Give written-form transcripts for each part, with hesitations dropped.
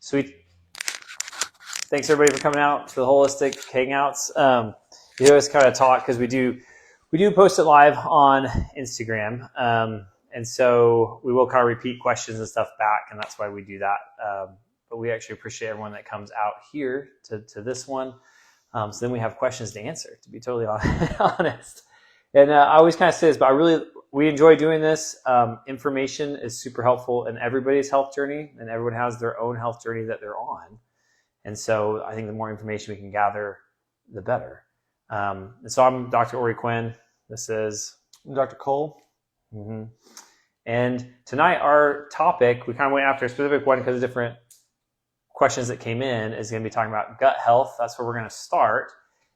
Sweet. Thanks everybody for coming out to the Holistic Hangouts. We always kind of talk because we do post it live on Instagram, and so we will kind of repeat questions and stuff back, and that's why we do that. But we actually appreciate everyone that comes out here to this one. So then we have questions to answer, to be totally honest. And I always kind of say this, but we enjoy doing this. Information is super helpful in everybody's health journey, and everyone has their own health journey that they're on. And so I think the more information we can gather, the better. And so I'm Dr. Orie Quinn. This is Dr. Cole. Mm-hmm. And tonight our topic, we kind of went after a specific one because of different questions that came in, is going to be talking about gut health. That's where we're going to start,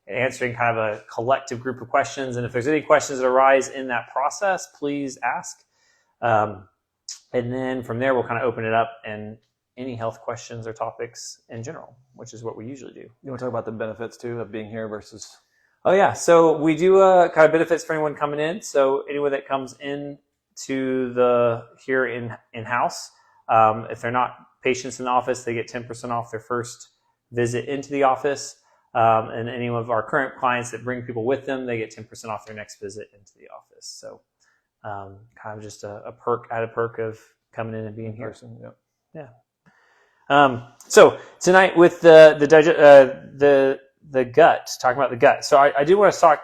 answering kind of a collective group of questions. And if there's any questions that arise in that process, please ask. And then from there, we'll kind of open it up and any health questions or topics in general, which is what we usually do. You want to talk about the benefits too of being here versus? Oh yeah, so we do kind of benefits for anyone coming in. So anyone that comes in to the here in house, if they're not patients in the office, they get 10% off their first visit into the office. And any of our current clients that bring people with them, they get 10% off their next visit into the office. So kind of just a added perk of coming in and being here. Yep. Yeah. So tonight with the gut, talking about the gut. So I do want to start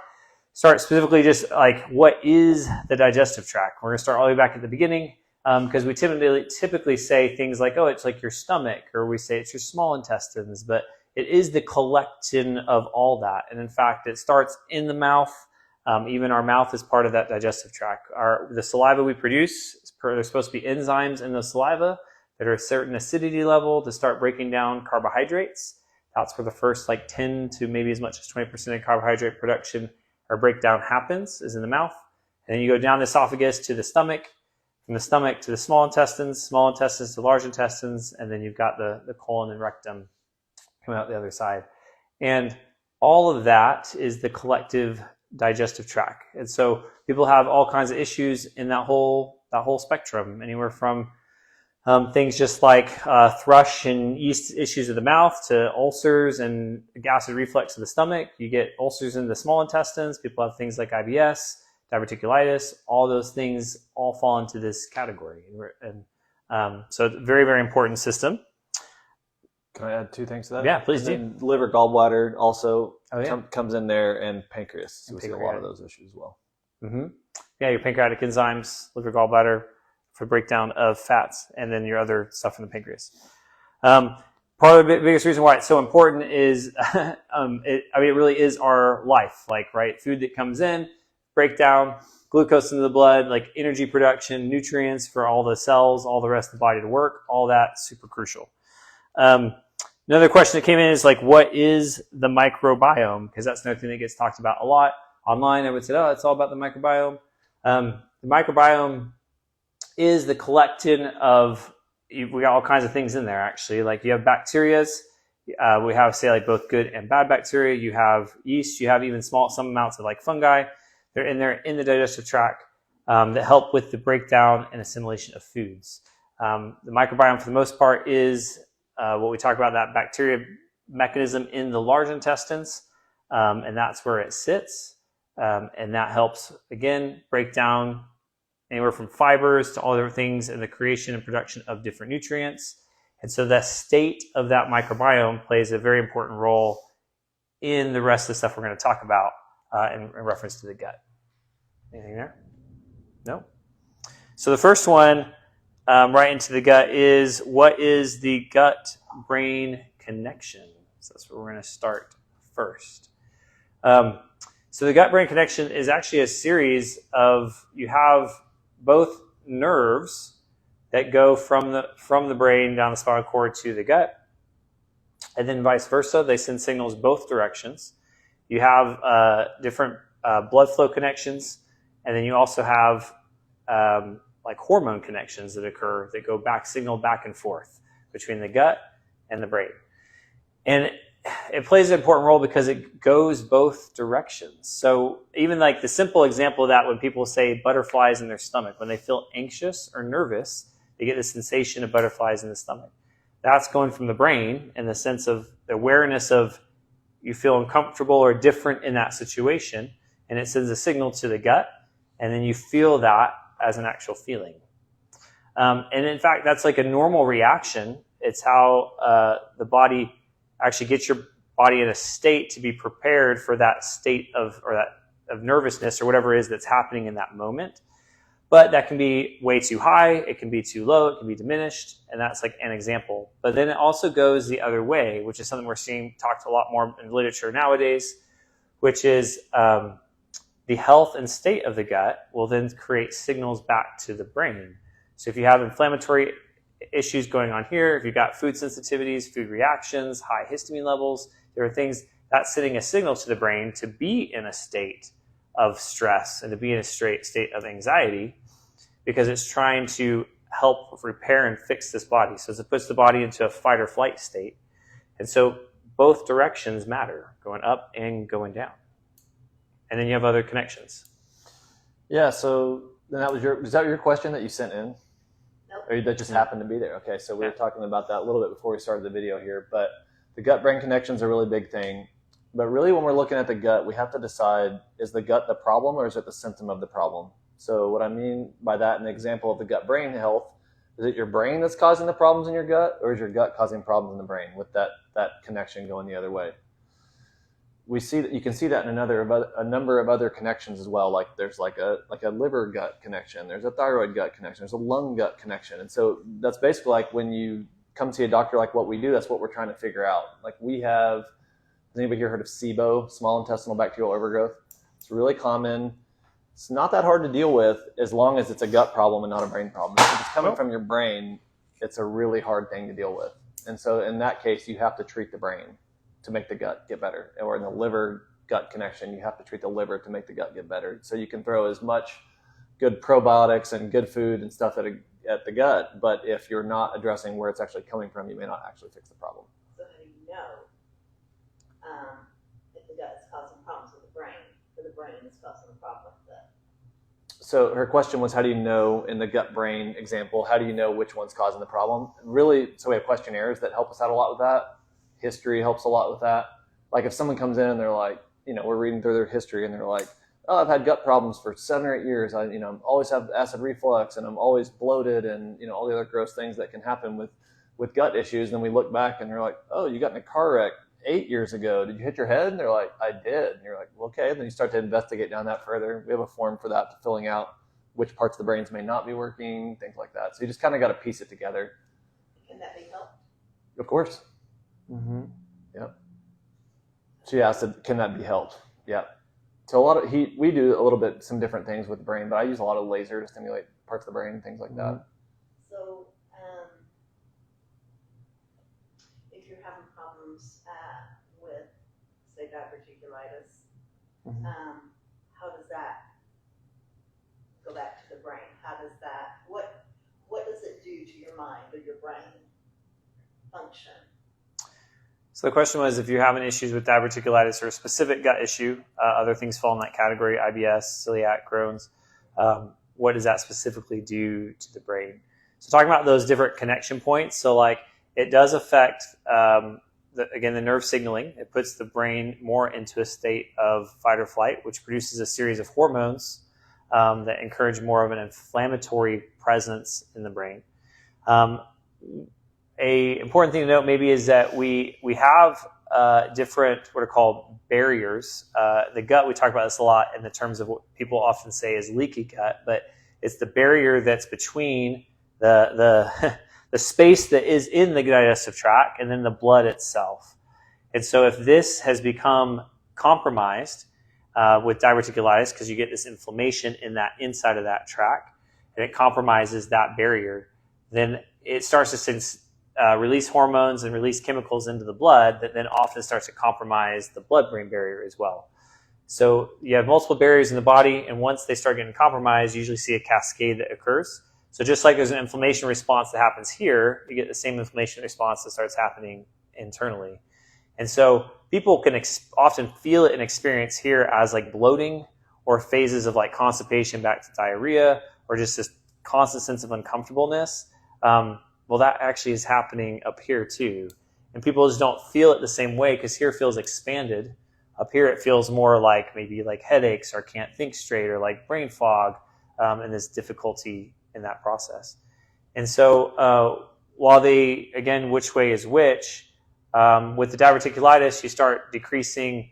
specifically just like what is the digestive tract. We're going to start all the way back at the beginning because we typically say things like, oh, it's like your stomach, or we say it's your small intestines, but it is the collection of all that. And in fact, it starts in the mouth. Even our mouth is part of that digestive tract. The saliva we produce, there's supposed to be enzymes in the saliva that are a certain acidity level to start breaking down carbohydrates. That's where the first 10 to maybe as much as 20% of carbohydrate production or breakdown happens, is in the mouth. And then you go down the esophagus to the stomach, from the stomach to the small intestines to large intestines, and then you've got the colon and rectum coming out the other side. And all of that is the collective digestive tract. And so people have all kinds of issues in that whole spectrum, anywhere from things just like thrush and yeast issues of the mouth to ulcers and acid reflux of the stomach. You get ulcers in the small intestines. People have things like IBS, diverticulitis. All those things all fall into this category. And so it's a very, very important system. Can I add two things to that? Yeah, please do. Liver, gallbladder also comes in there, and pancreas. So and we see a lot of those issues as well. Mm-hmm. Yeah, your pancreatic enzymes, liver, gallbladder, for breakdown of fats, and then your other stuff in the pancreas. Part of the biggest reason why it's so important is, it really is our life. Food that comes in, breakdown, glucose into the blood, energy production, nutrients for all the cells, all the rest of the body to work, all that super crucial. Another question that came in is what is the microbiome? Because that's another thing that gets talked about a lot online. I would say, it's all about the microbiome. The microbiome is the collection of, we got all kinds of things in there actually. You have bacterias, we have both good and bad bacteria, you have yeast, you have even some amounts of fungi. They're in there in the digestive tract that help with the breakdown and assimilation of foods. The microbiome for the most part is what we talk about, that bacteria mechanism in the large intestines, and that's where it sits. And that helps, again, break down anywhere from fibers to all different things in the creation and production of different nutrients. And so the state of that microbiome plays a very important role in the rest of the stuff we're going to talk about in reference to the gut. Anything there? No? So the first one, right into the gut, is what is the gut-brain connection? So that's where we're going to start first. So the gut-brain connection is actually a series of, you have both nerves that go from the brain down the spinal cord to the gut, and then vice versa. They send signals both directions. You have different blood flow connections, and then you also have hormone connections that occur that go signal back and forth between the gut and the brain. And it plays an important role because it goes both directions. So even the simple example of that, when people say butterflies in their stomach, when they feel anxious or nervous, they get the sensation of butterflies in the stomach. that's going from the brain in the sense of the awareness of you feel uncomfortable or different in that situation, and it sends a signal to the gut, and then you feel that as an actual feeling. And in fact, that's like a normal reaction. It's how the body actually gets your body in a state to be prepared for that state of nervousness or whatever it is that's happening in that moment. But that can be way too high, it can be too low, it can be diminished, and that's like an example. But then it also goes the other way, which is something we're seeing talked a lot more in literature nowadays, which is the health and state of the gut will then create signals back to the brain. So if you have inflammatory issues going on here, if you've got food sensitivities, food reactions, high histamine levels, there are things that's sending a signal to the brain to be in a state of stress and to be in a state of anxiety, because it's trying to help repair and fix this body. So it puts the body into a fight or flight state. And so both directions matter, going up and going down. And then you have other connections. Yeah, so then was that your question that you sent in? Nope. Or that just happened to be there? Okay, so we were talking about that a little bit before we started the video here, but the gut-brain connections are a really big thing. But really, when we're looking at the gut, we have to decide, is the gut the problem or is it the symptom of the problem? So what I mean by that, an example of the gut-brain health, is it your brain that's causing the problems in your gut, or is your gut causing problems in the brain with that connection going the other way? We see that you can see that in a number of other connections as well. Like there's like a liver gut connection, there's a thyroid gut connection, there's a lung gut connection, and so that's basically like when you come to a doctor like what we do, that's what we're trying to figure out. Like we have, has anybody here heard of SIBO, small intestinal bacterial overgrowth? It's really common. It's not that hard to deal with as long as it's a gut problem and not a brain problem. If it's coming from your brain, it's a really hard thing to deal with. And so in that case, you have to treat the brain to make the gut get better. Or in the liver gut connection, you have to treat the liver to make the gut get better. So you can throw as much good probiotics and good food and stuff at the gut, but if you're not addressing where it's actually coming from, you may not actually fix the problem. So how do you know if the gut is causing problems with the brain, or the brain is causing the problem with the gut? So her question was, how do you know, in the gut-brain example, how do you know which one's causing the problem? Really, so we have questionnaires that help us out a lot with that. History helps a lot with that. Like if someone comes in and they're like, we're reading through their history and they're like, oh, I've had gut problems for 7 or 8 years. I always have acid reflux and I'm always bloated and, all the other gross things that can happen with gut issues. And then we look back and they're like, oh, you got in a car wreck 8 years ago. Did you hit your head? And they're like, I did. And you're like, well, okay. And then you start to investigate down that further. We have a form for that, filling out which parts of the brains may not be working, things like that. So you just kind of got to piece it together. Can that be helped? Of course. Mm-hmm. Yep. She asked, can that be helped? Yeah. So we do a little bit, some different things with the brain, but I use a lot of laser to stimulate parts of the brain, things like that. So, if you're having problems with, say, diverticulitis, how does that go back to the brain? How does that, what does it do to your mind or your brain function? So the question was, if you're having issues with diverticulitis or a specific gut issue, other things fall in that category, IBS, celiac, Crohn's, what does that specifically do to the brain? So talking about those different connection points, so like it does affect, the nerve signaling. It puts the brain more into a state of fight or flight, which produces a series of hormones that encourage more of an inflammatory presence in the brain. A important thing to note maybe is that we have different what are called barriers. The gut, we talk about this a lot in the terms of what people often say is leaky gut, but it's the barrier that's between the space that is in the digestive tract and then the blood itself. And so if this has become compromised with diverticulitis, because you get this inflammation in that inside of that tract, and it compromises that barrier, then it starts to release hormones and release chemicals into the blood that then often starts to compromise the blood-brain barrier as well. So you have multiple barriers in the body, and once they start getting compromised, you usually see a cascade that occurs. So just like there's an inflammation response that happens here, you get the same inflammation response that starts happening internally. And so people can often feel it and experience here as like bloating or phases of like constipation back to diarrhea or just this constant sense of uncomfortableness. well, that actually is happening up here too. And people just don't feel it the same way because here it feels expanded. Up here it feels more like maybe like headaches or can't think straight or like brain fog, and this difficulty in that process. And so while they, again, which way is which, with the diverticulitis, you start decreasing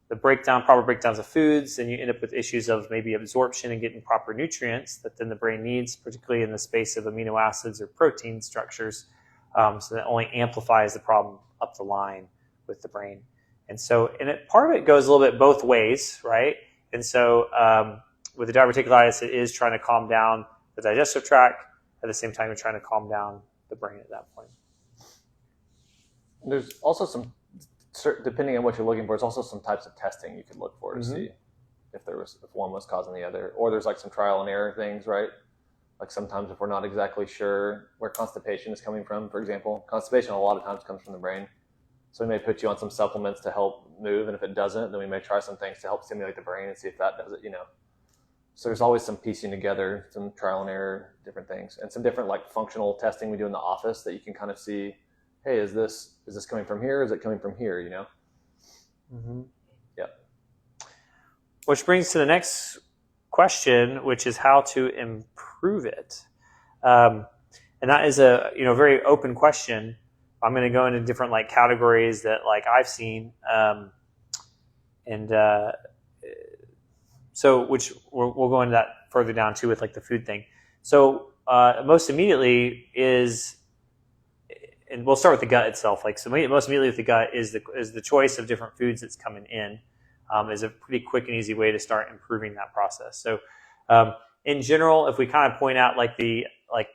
the proper breakdowns of foods, and you end up with issues of maybe absorption and getting proper nutrients that then the brain needs, particularly in the space of amino acids or protein structures. So that only amplifies the problem up the line with the brain. And so, part of it goes a little bit both ways, right? And so with the diverticulitis, it is trying to calm down the digestive tract. At the same time, you're trying to calm down the brain at that point. There's also some, depending on what you're looking for, there's also some types of testing you could look for to see if one was causing the other. Or there's like some trial and error things, right? Like sometimes if we're not exactly sure where constipation is coming from, for example, constipation a lot of times comes from the brain. So we may put you on some supplements to help move, and if it doesn't, then we may try some things to help stimulate the brain and see if that does it, So there's always some piecing together, some trial and error, different things, and some different like functional testing we do in the office that you can kind of see, hey, is this coming from here? Is it coming from here? Yeah. Which brings to the next question, which is how to improve it. And that is a very open question. I'm going to go into different like categories that like I've seen, so which we'll go into that further down too with like the food thing. So most immediately is, and we'll start with the gut itself. Like so, most immediately with the gut is the choice of different foods that's coming in. Is a pretty quick and easy way to start improving that process. So in general, if we kind of point out like the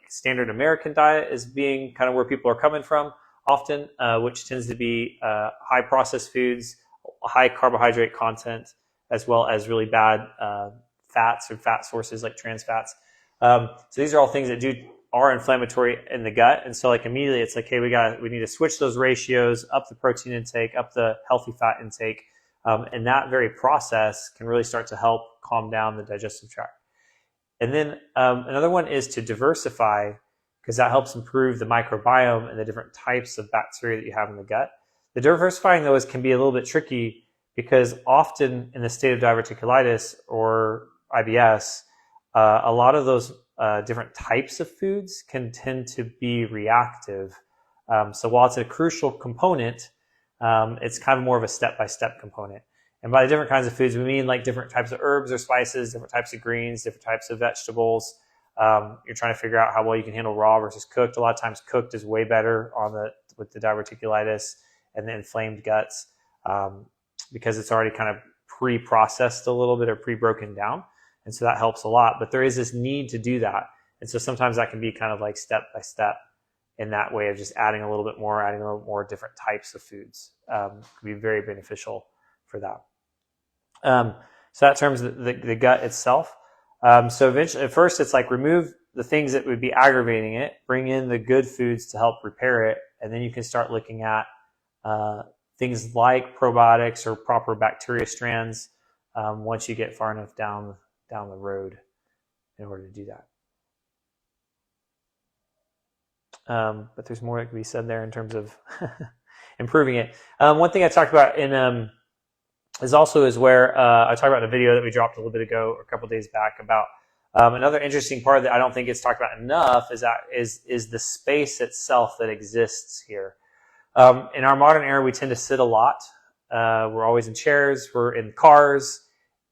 standard American diet as being kind of where people are coming from often, which tends to be high processed foods, high carbohydrate content, as well as really bad fats or fat sources like trans fats. So these are all things that are inflammatory in the gut. And so like immediately it's like, hey, we need to switch those ratios, up the protein intake, up the healthy fat intake. And that very process can really start to help calm down the digestive tract. And then another one is to diversify, because that helps improve the microbiome and the different types of bacteria that you have in the gut. The diversifying those can be a little bit tricky because often in the state of diverticulitis or IBS, a lot of those different types of foods can tend to be reactive. So while it's a crucial component, it's kind of more of a step-by-step component. And by the different kinds of foods, we mean like different types of herbs or spices, different types of greens, different types of vegetables. You're trying to figure out how well you can handle raw versus cooked. A lot of times cooked is way better with the diverticulitis and the inflamed guts because it's already kind of pre-processed a little bit or pre-broken down. And so that helps a lot. But there is this need to do that. And so sometimes that can be kind of like step-by-step in that way of just adding a little bit more different types of foods. Can be very beneficial for that. So that terms the gut itself. So eventually, at first, it's like remove the things that would be aggravating it, bring in the good foods to help repair it, and then you can start looking at things like probiotics or proper bacteria strands once you get far enough down the road in order to do that. But there's more that can be said there in terms of improving it. One thing I talked about is where I talked about in a video that we dropped a little bit ago, or a couple of days back, about another interesting part that I don't think gets talked about enough is the space itself that exists here. In our modern era, we tend to sit a lot. We're always in chairs, we're in cars,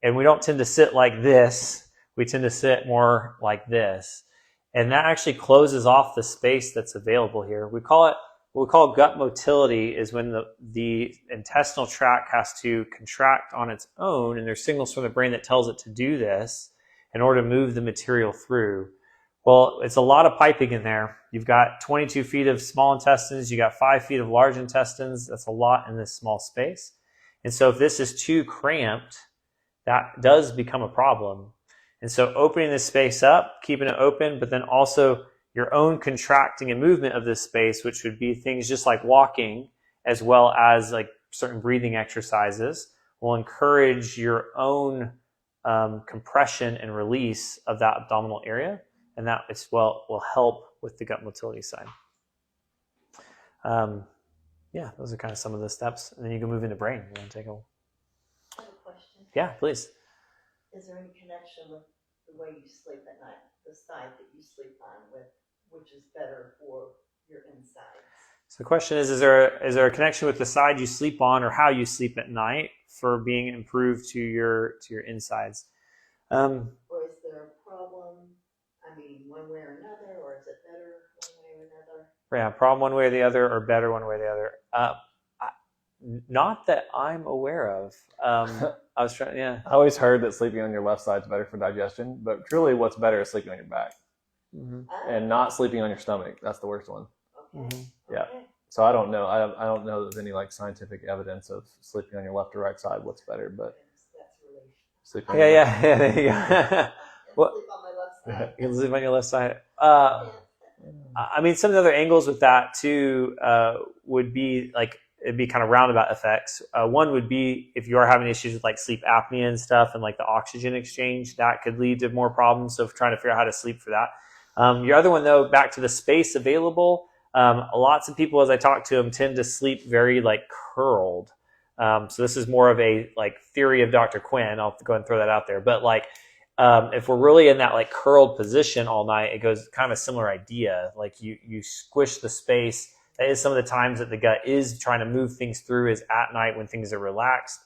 and we don't tend to sit like this. We tend to sit more like this. And that actually closes off the space that's available here. We call it, what we call gut motility is when the intestinal tract has to contract on its own, and there's signals from the brain that tells it to do this in order to move the material through. Well, it's a lot of piping in there. You've got 22 feet of small intestines. You got 5 feet of large intestines. That's a lot in this small space. And so if this is too cramped, that does become a problem. And so opening this space up, keeping it open, but then also your own contracting and movement of this space, which would be things just like walking, as well as like certain breathing exercises, will encourage your own compression and release of that abdominal area. And that as well will help with the gut motility side. Yeah, those are kind of some of the steps. And then you can move into brain. You want to take a... I have a question. Yeah, please. Is there any connection with the way you sleep at night, the side that you sleep on, with which is better for your insides? So the question is there a connection with the side you sleep on or how you sleep at night for being improved to your insides? Or is there a problem, I mean, one way or another, or is it better one way or another? Yeah, problem one way or the other, or better one way or the other. Not that I'm aware of. I was trying, yeah. I always heard that sleeping on your left side is better for digestion, but truly what's better is sleeping on your back and not sleeping on your stomach. That's the worst one. Okay. Yeah. Okay. So I don't know. I don't know there's any like scientific evidence of sleeping on your left or right side what's better, but That's relational. sleeping on Yeah, there you go. Well, Sleep on my left side. you can sleep on your left side. I mean, some of the other angles with that too would be like, it'd be kind of roundabout effects. One would be if you are having issues with like sleep apnea and stuff and like the oxygen exchange, that could lead to more problems. So trying to figure out how to sleep for that. Your other one though, back to the space available, lots of people as I talk to them tend to sleep very like curled. So this is more of a like theory of Dr. Quinn. I'll go ahead and throw that out there. But like if we're really in that like curled position all night, it goes kind of a similar idea. Like you squish the space. That is some of the times that the gut is trying to move things through is at night when things are relaxed,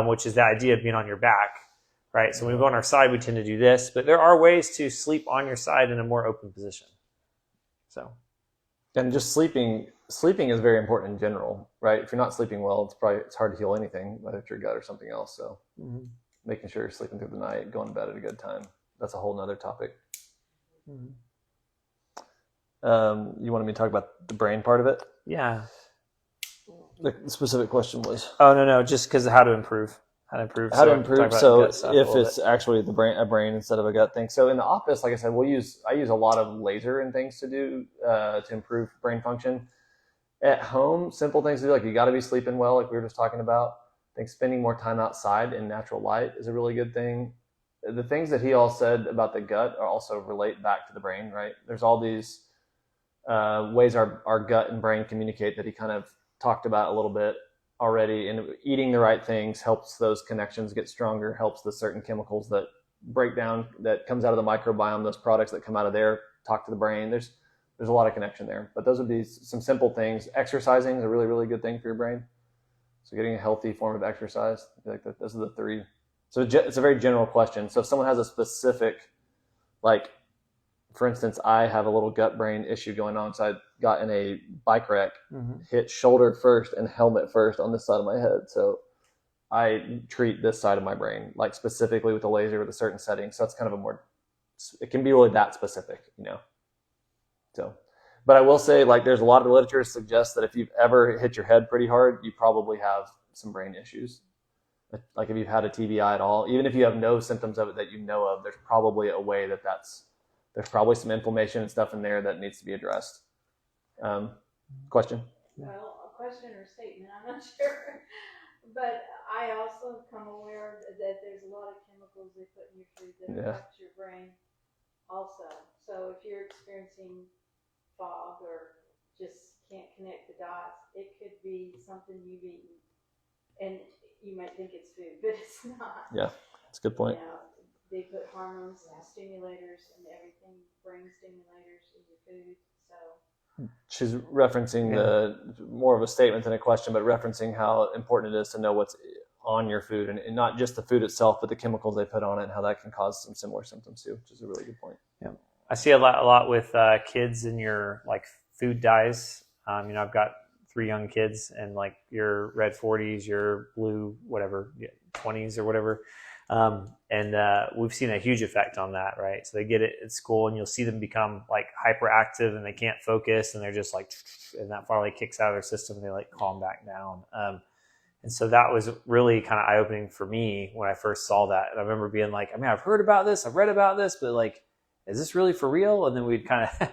which is the idea of being on your back, right? So when we go on our side, we tend to do this, but there are ways to sleep on your side in a more open position. So, and just sleeping is very important in general, right? If you're not sleeping well, it's hard to heal anything, whether it's your gut or something else. So making sure you're sleeping through the night, going to bed at a good time. That's a whole nother topic. You wanted me to talk about the brain part of it? yeah. The specific question was Oh, no, just because of how to improve. how to talk improve. about So gut stuff a if little it's actually a brain instead of a gut thing. So in the office, like I said, I use a lot of laser and things to do to improve brain function. At home, simple things to do, like you got to be sleeping well, like we were just talking about. I think spending more time outside in natural light is a really good thing. The things that he all said about the gut are also relate back to the brain, right? There's all these ways our gut and brain communicate that he kind of talked about a little bit already. And eating the right things helps those connections get stronger, helps the certain chemicals that break down, that comes out of the microbiome, those products that come out of there, talk to the brain. There's a lot of connection there. But those would be some simple things. Exercising is a really, really good thing for your brain. So getting a healthy form of exercise, I feel like those are the three. So it's a very general question. So if someone has a specific, like, for instance, I have a little gut brain issue going on. So I got in a bike wreck, hit shoulder first and helmet first on this side of my head. So I treat this side of my brain, like specifically with a laser with a certain setting. So that's kind of it can be really that specific, So, but I will say, like, there's a lot of literature that suggests that if you've ever hit your head pretty hard, you probably have some brain issues. Like if you've had a TBI at all, even if you have no symptoms of it that you know of, there's probably a way there's probably some inflammation and stuff in there that needs to be addressed. Question? Well, a question or statement, I'm not sure. But I also come aware that there's a lot of chemicals they put in your food that affect your brain also. So if you're experiencing fog or just can't connect the dots, it could be something you've eaten. And you might think it's food, but it's not. Yeah, that's a good point. They put hormones and stimulators and everything, brain stimulators in your food. So she's referencing more of a statement than a question, but referencing how important it is to know what's on your food and not just the food itself, but the chemicals they put on it and how that can cause some similar symptoms too, which is a really good point. Yeah, I see a lot with kids in your like food dyes. I've got 3 young kids, and like your red 40s, your blue whatever 20s or whatever. And we've seen a huge effect on that, right? So they get it at school and you'll see them become like hyperactive and they can't focus and they're just like, and that finally kicks out of their system and they like calm back down. And so that was really kind of eye-opening for me when I first saw that. And I remember being like, I've heard about this, I've read about this, but like, is this really for real? And then we'd kind of,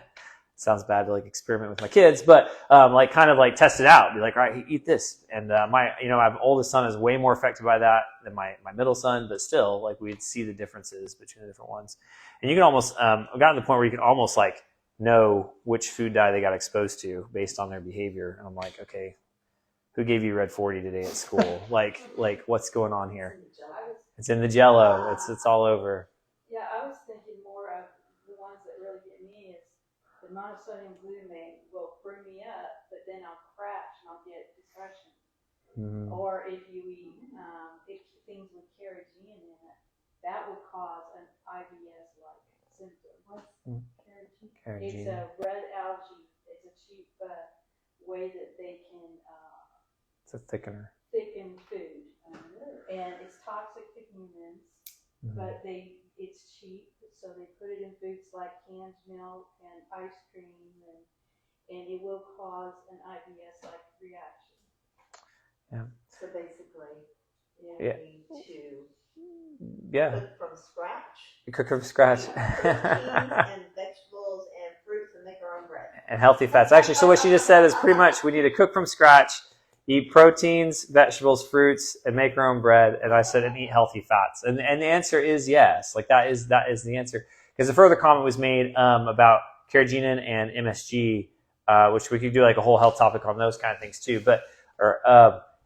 sounds bad to like experiment with my kids, but like test it out. Be like, all right, eat this. And my oldest son is way more affected by that than my middle son, but still, like we'd see the differences between the different ones. And you can almost, I've gotten to the point where you can almost like know which food dye they got exposed to based on their behavior. And I'm like, okay, who gave you red 40 today at school? like what's going on here? It's in the Jello. It's all over. Yeah, I was thinking more of the ones that really get me is the monosodium glutamate will bring me up, but then I'll crash and I'll get depression. Mm-hmm. Or if you eat things with carrageenan in it, that will cause an IBS-like symptom. What's carrageenan? It's a red algae. It's a cheap way that they can it's a thickener. Thicken food. And it's toxic to humans, but it's cheap, so they put it in foods like canned milk and ice cream, and it will cause an IBS-like reaction. Yeah. So basically, you need to cook from scratch. You cook from scratch. Proteins and vegetables and fruits and make our own bread. And healthy fats. Actually, so what she just said is pretty much we need to cook from scratch, eat proteins, vegetables, fruits, and make our own bread. And I said, and eat healthy fats. And the answer is yes. Like that is the answer. Because a further comment was made about carrageenan and MSG, which we could do like a whole health topic on those kind of things too.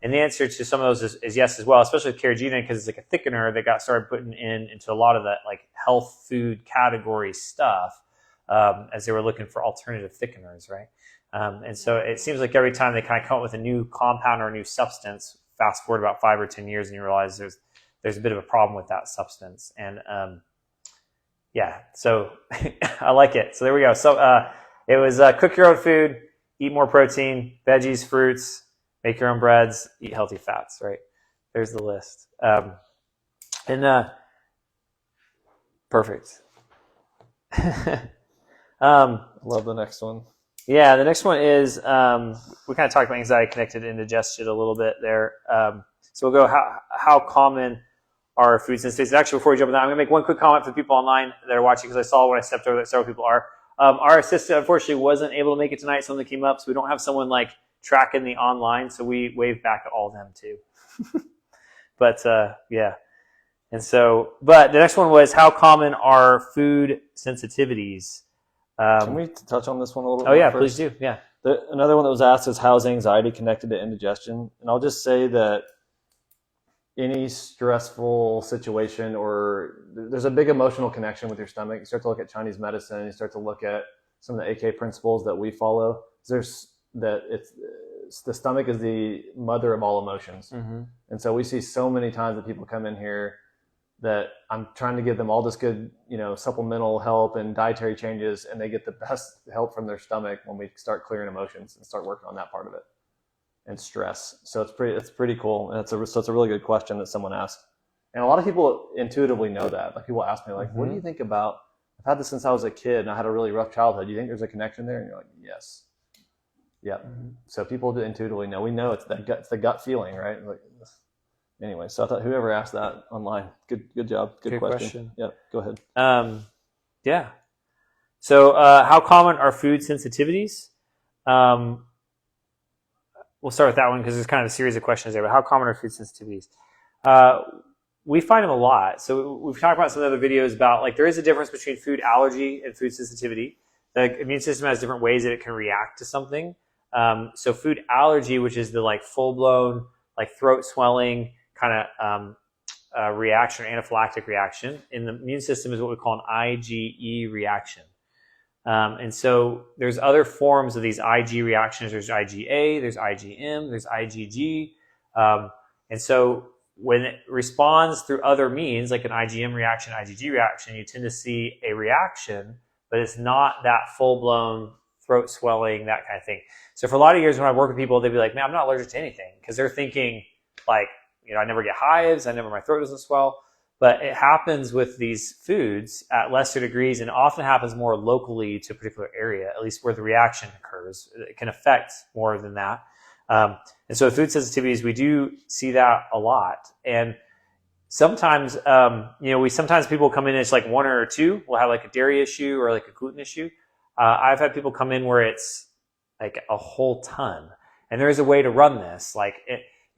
And the answer to some of those is yes as well, especially with carrageenan, because it's like a thickener that got started putting into a lot of that like health food category stuff as they were looking for alternative thickeners, right? And so it seems like every time they kind of come up with a new compound or a new substance, fast forward about 5 or 10 years and you realize there's a bit of a problem with that substance. And so I like it. So there we go. So it was cook your own food, eat more protein, veggies, fruits, make your own breads, eat healthy fats, right? There's the list. Perfect. Love the next one. Yeah, the next one is, we kind of talked about anxiety connected to indigestion a little bit there. So we'll go, how common are food sensitivities? Actually, before we jump into that, I'm going to make one quick comment for the people online that are watching, because I saw when I stepped over that several people are. Our assistant, unfortunately, wasn't able to make it tonight. Something came up, so we don't have someone like tracking the online, so we wave back at all of them too. But and so, but the next one was, how common are food sensitivities? Can we touch on this one a little bit? Oh yeah, first? please do. Yeah. Another one that was asked is, how's anxiety connected to indigestion? And I'll just say that any stressful situation, or there's a big emotional connection with your stomach. You start to look at Chinese medicine, you start to look at some of the AK principles that we follow. The stomach is the mother of all emotions. Mm-hmm. And so we see so many times that people come in here that I'm trying to give them all this good, supplemental help and dietary changes, and they get the best help from their stomach when we start clearing emotions and start working on that part of it and stress. So it's pretty cool. And it's a really good question that someone asked. And a lot of people intuitively know that. Like, people ask me, like, what do you think about, I've had this since I was a kid and I had a really rough childhood. Do you think there's a connection there? And you're like, yes. Yeah. Mm-hmm. So people do intuitively know. We know it's the gut feeling, right? Like, anyway, so I thought whoever asked that online, good job. Good question. Yeah, go ahead. Yeah. So how common are food sensitivities? We'll start with that one because there's kind of a series of questions there. But how common are food sensitivities? We find them a lot. So we've talked about some other videos about, like, there is a difference between food allergy and food sensitivity. The immune system has different ways that it can react to something. So food allergy, which is the like full-blown like throat swelling kind of reaction, or anaphylactic reaction in the immune system, is what we call an IgE reaction. And so there's other forms of these Ig reactions. There's IgA, there's IgM, there's IgG. And so when it responds through other means, like an IgM reaction, IgG reaction, you tend to see a reaction, but it's not that full-blown throat swelling, that kind of thing. So for a lot of years when I work with people, they'd be like, man, I'm not allergic to anything, because they're thinking like, I never get hives, my throat doesn't swell. But it happens with these foods at lesser degrees, and often happens more locally to a particular area, at least where the reaction occurs. It can affect more than that. And so food sensitivities, we do see that a lot. And sometimes, sometimes people come in and it's like one or two. We'll have like a dairy issue or like a gluten issue. I've had people come in where it's like a whole ton. And there is a way to run this.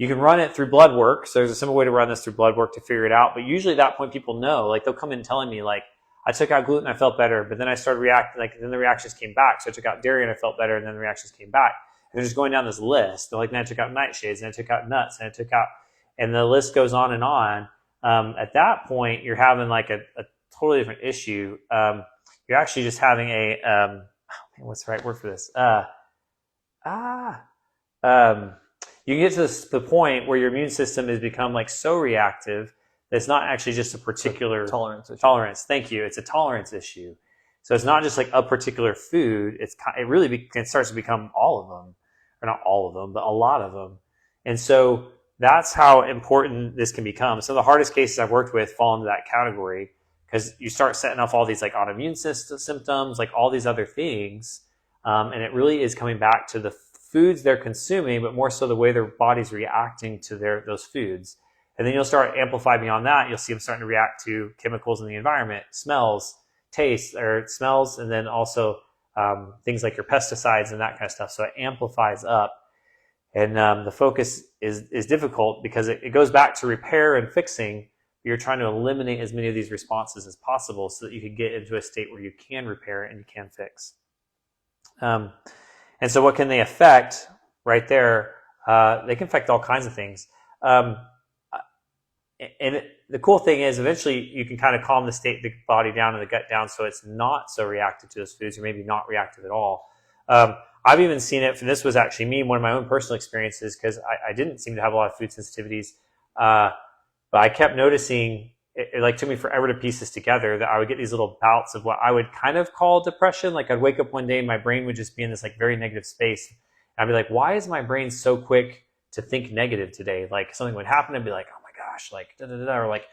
You can run it through blood work. So there's a simple way to run this through blood work to figure it out. But usually at that point, people know, like, they'll come in telling me, like, I took out gluten, I felt better, but then I started reacting, like, then the reactions came back. So I took out dairy and I felt better, and then the reactions came back. And they're just going down this list. They're like, then I took out nightshades, and I took out nuts, and I took out, and the list goes on and on. At that point, you're having like a totally different issue. You're actually just having what's the right word for this? You can get to the point where your immune system has become like so reactive that it's not actually just a particular tolerance issue. Tolerance. Thank you. It's a tolerance issue. So it's not just like a particular food. It really starts to become all of them, or not all of them, but a lot of them. And so that's how important this can become. Some of the hardest cases I've worked with fall into that category, because you start setting off all these like autoimmune symptoms, like all these other things, and it really is coming back to the foods they're consuming, but more so the way their body's reacting to those foods. And then you'll start amplify beyond that. You'll see them starting to react to chemicals in the environment, smells, tastes, and then also things like your pesticides and that kind of stuff. So it amplifies up. And the focus is difficult because it goes back to repair and fixing. You're trying to eliminate as many of these responses as possible so that you can get into a state where you can repair and you can fix. And so what can they affect right there? They can affect all kinds of things. The cool thing is eventually you can kind of calm the body down and the gut down so it's not so reactive to those foods, or maybe not reactive at all. I've even seen it, and this was actually me, one of my own personal experiences, because I didn't seem to have a lot of food sensitivities. But I kept noticing, it like took me forever to piece this together, that I would get these little bouts of what I would kind of call depression. Like I'd wake up one day and my brain would just be in this like very negative space. And I'd be like, why is my brain so quick to think negative today? Like something would happen and be like, oh my gosh, like da da da, or like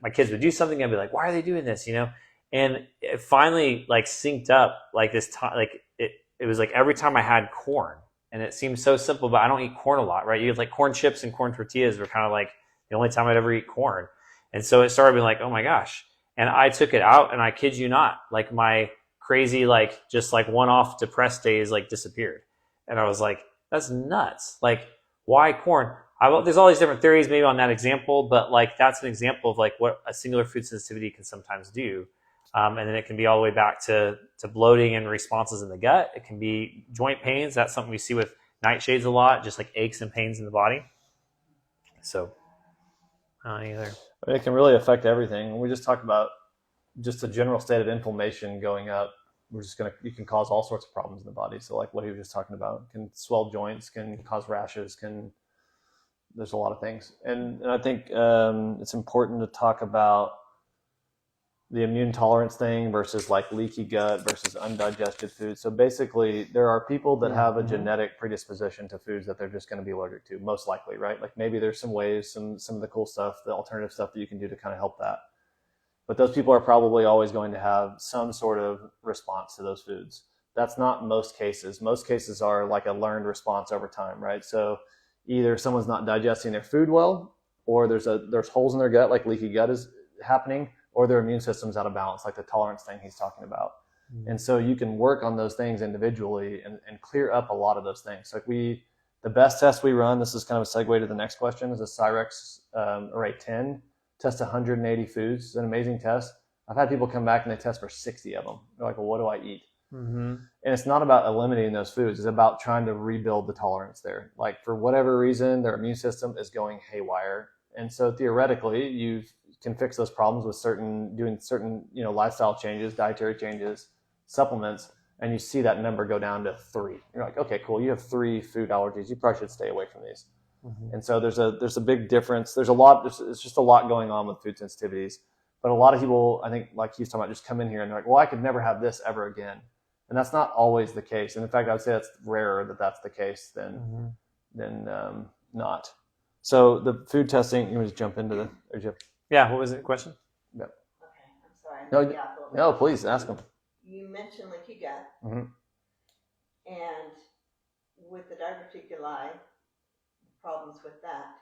my kids would do something. I'd be like, why are they doing this? You know? And it finally like synced up like this time, like it was like every time I had corn, and it seems so simple, but I don't eat corn a lot, right? You have like corn chips and corn tortillas were kind of like the only time I'd ever eat corn. And so it started being like, oh my gosh. And I took it out, and I kid you not, like my crazy, like just like one-off depressed days like disappeared. And I was like, that's nuts. Like, why corn? There's all these different theories maybe on that example, but like that's an example of like what a singular food sensitivity can sometimes do. And then it can be all the way back to bloating and responses in the gut. It can be joint pains. That's something we see with nightshades a lot, just like aches and pains in the body. So, it can really affect everything. We just talked about just a general state of inflammation going up. You can cause all sorts of problems in the body. So like what he was just talking about, can swell joints, can cause rashes, there's a lot of things. And I think it's important to talk about the immune tolerance thing versus like leaky gut versus undigested food. So basically there are people that have a genetic predisposition to foods that they're just going to be allergic to, most likely, right? Like maybe there's some ways, some of the cool stuff, the alternative stuff that you can do to kind of help that. But those people are probably always going to have some sort of response to those foods. That's not most cases. Most cases are like a learned response over time, right? So either someone's not digesting their food well, or there's holes in their gut, like leaky gut is happening, or their immune system's out of balance, like the tolerance thing he's talking about. Mm-hmm. And so you can work on those things individually and clear up a lot of those things. Like the best test we run, this is kind of a segue to the next question, is a Cyrex Array 10. Test 180 foods. It's an amazing test. I've had people come back and they test for 60 of them. They're like, well, what do I eat? Mm-hmm. And it's not about eliminating those foods. It's about trying to rebuild the tolerance there. Like for whatever reason, their immune system is going haywire. And so theoretically, you can fix those problems with doing certain, lifestyle changes, dietary changes, supplements, and you see that number go down to 3. You're like, okay, cool. You have 3 food allergies. You probably should stay away from these. Mm-hmm. And so there's a big difference. It's just a lot going on with food sensitivities. But a lot of people, I think, like he's talking about, just come in here and they're like, well, I could never have this ever again. And that's not always the case. And in fact, I would say that's rarer that that's the case than not. So the food testing, you want to just jump into Yeah, what was the question? Yeah. Okay, I'm sorry. No, please ask them. You mentioned leaky gut, and with the diverticulitis, problems with that,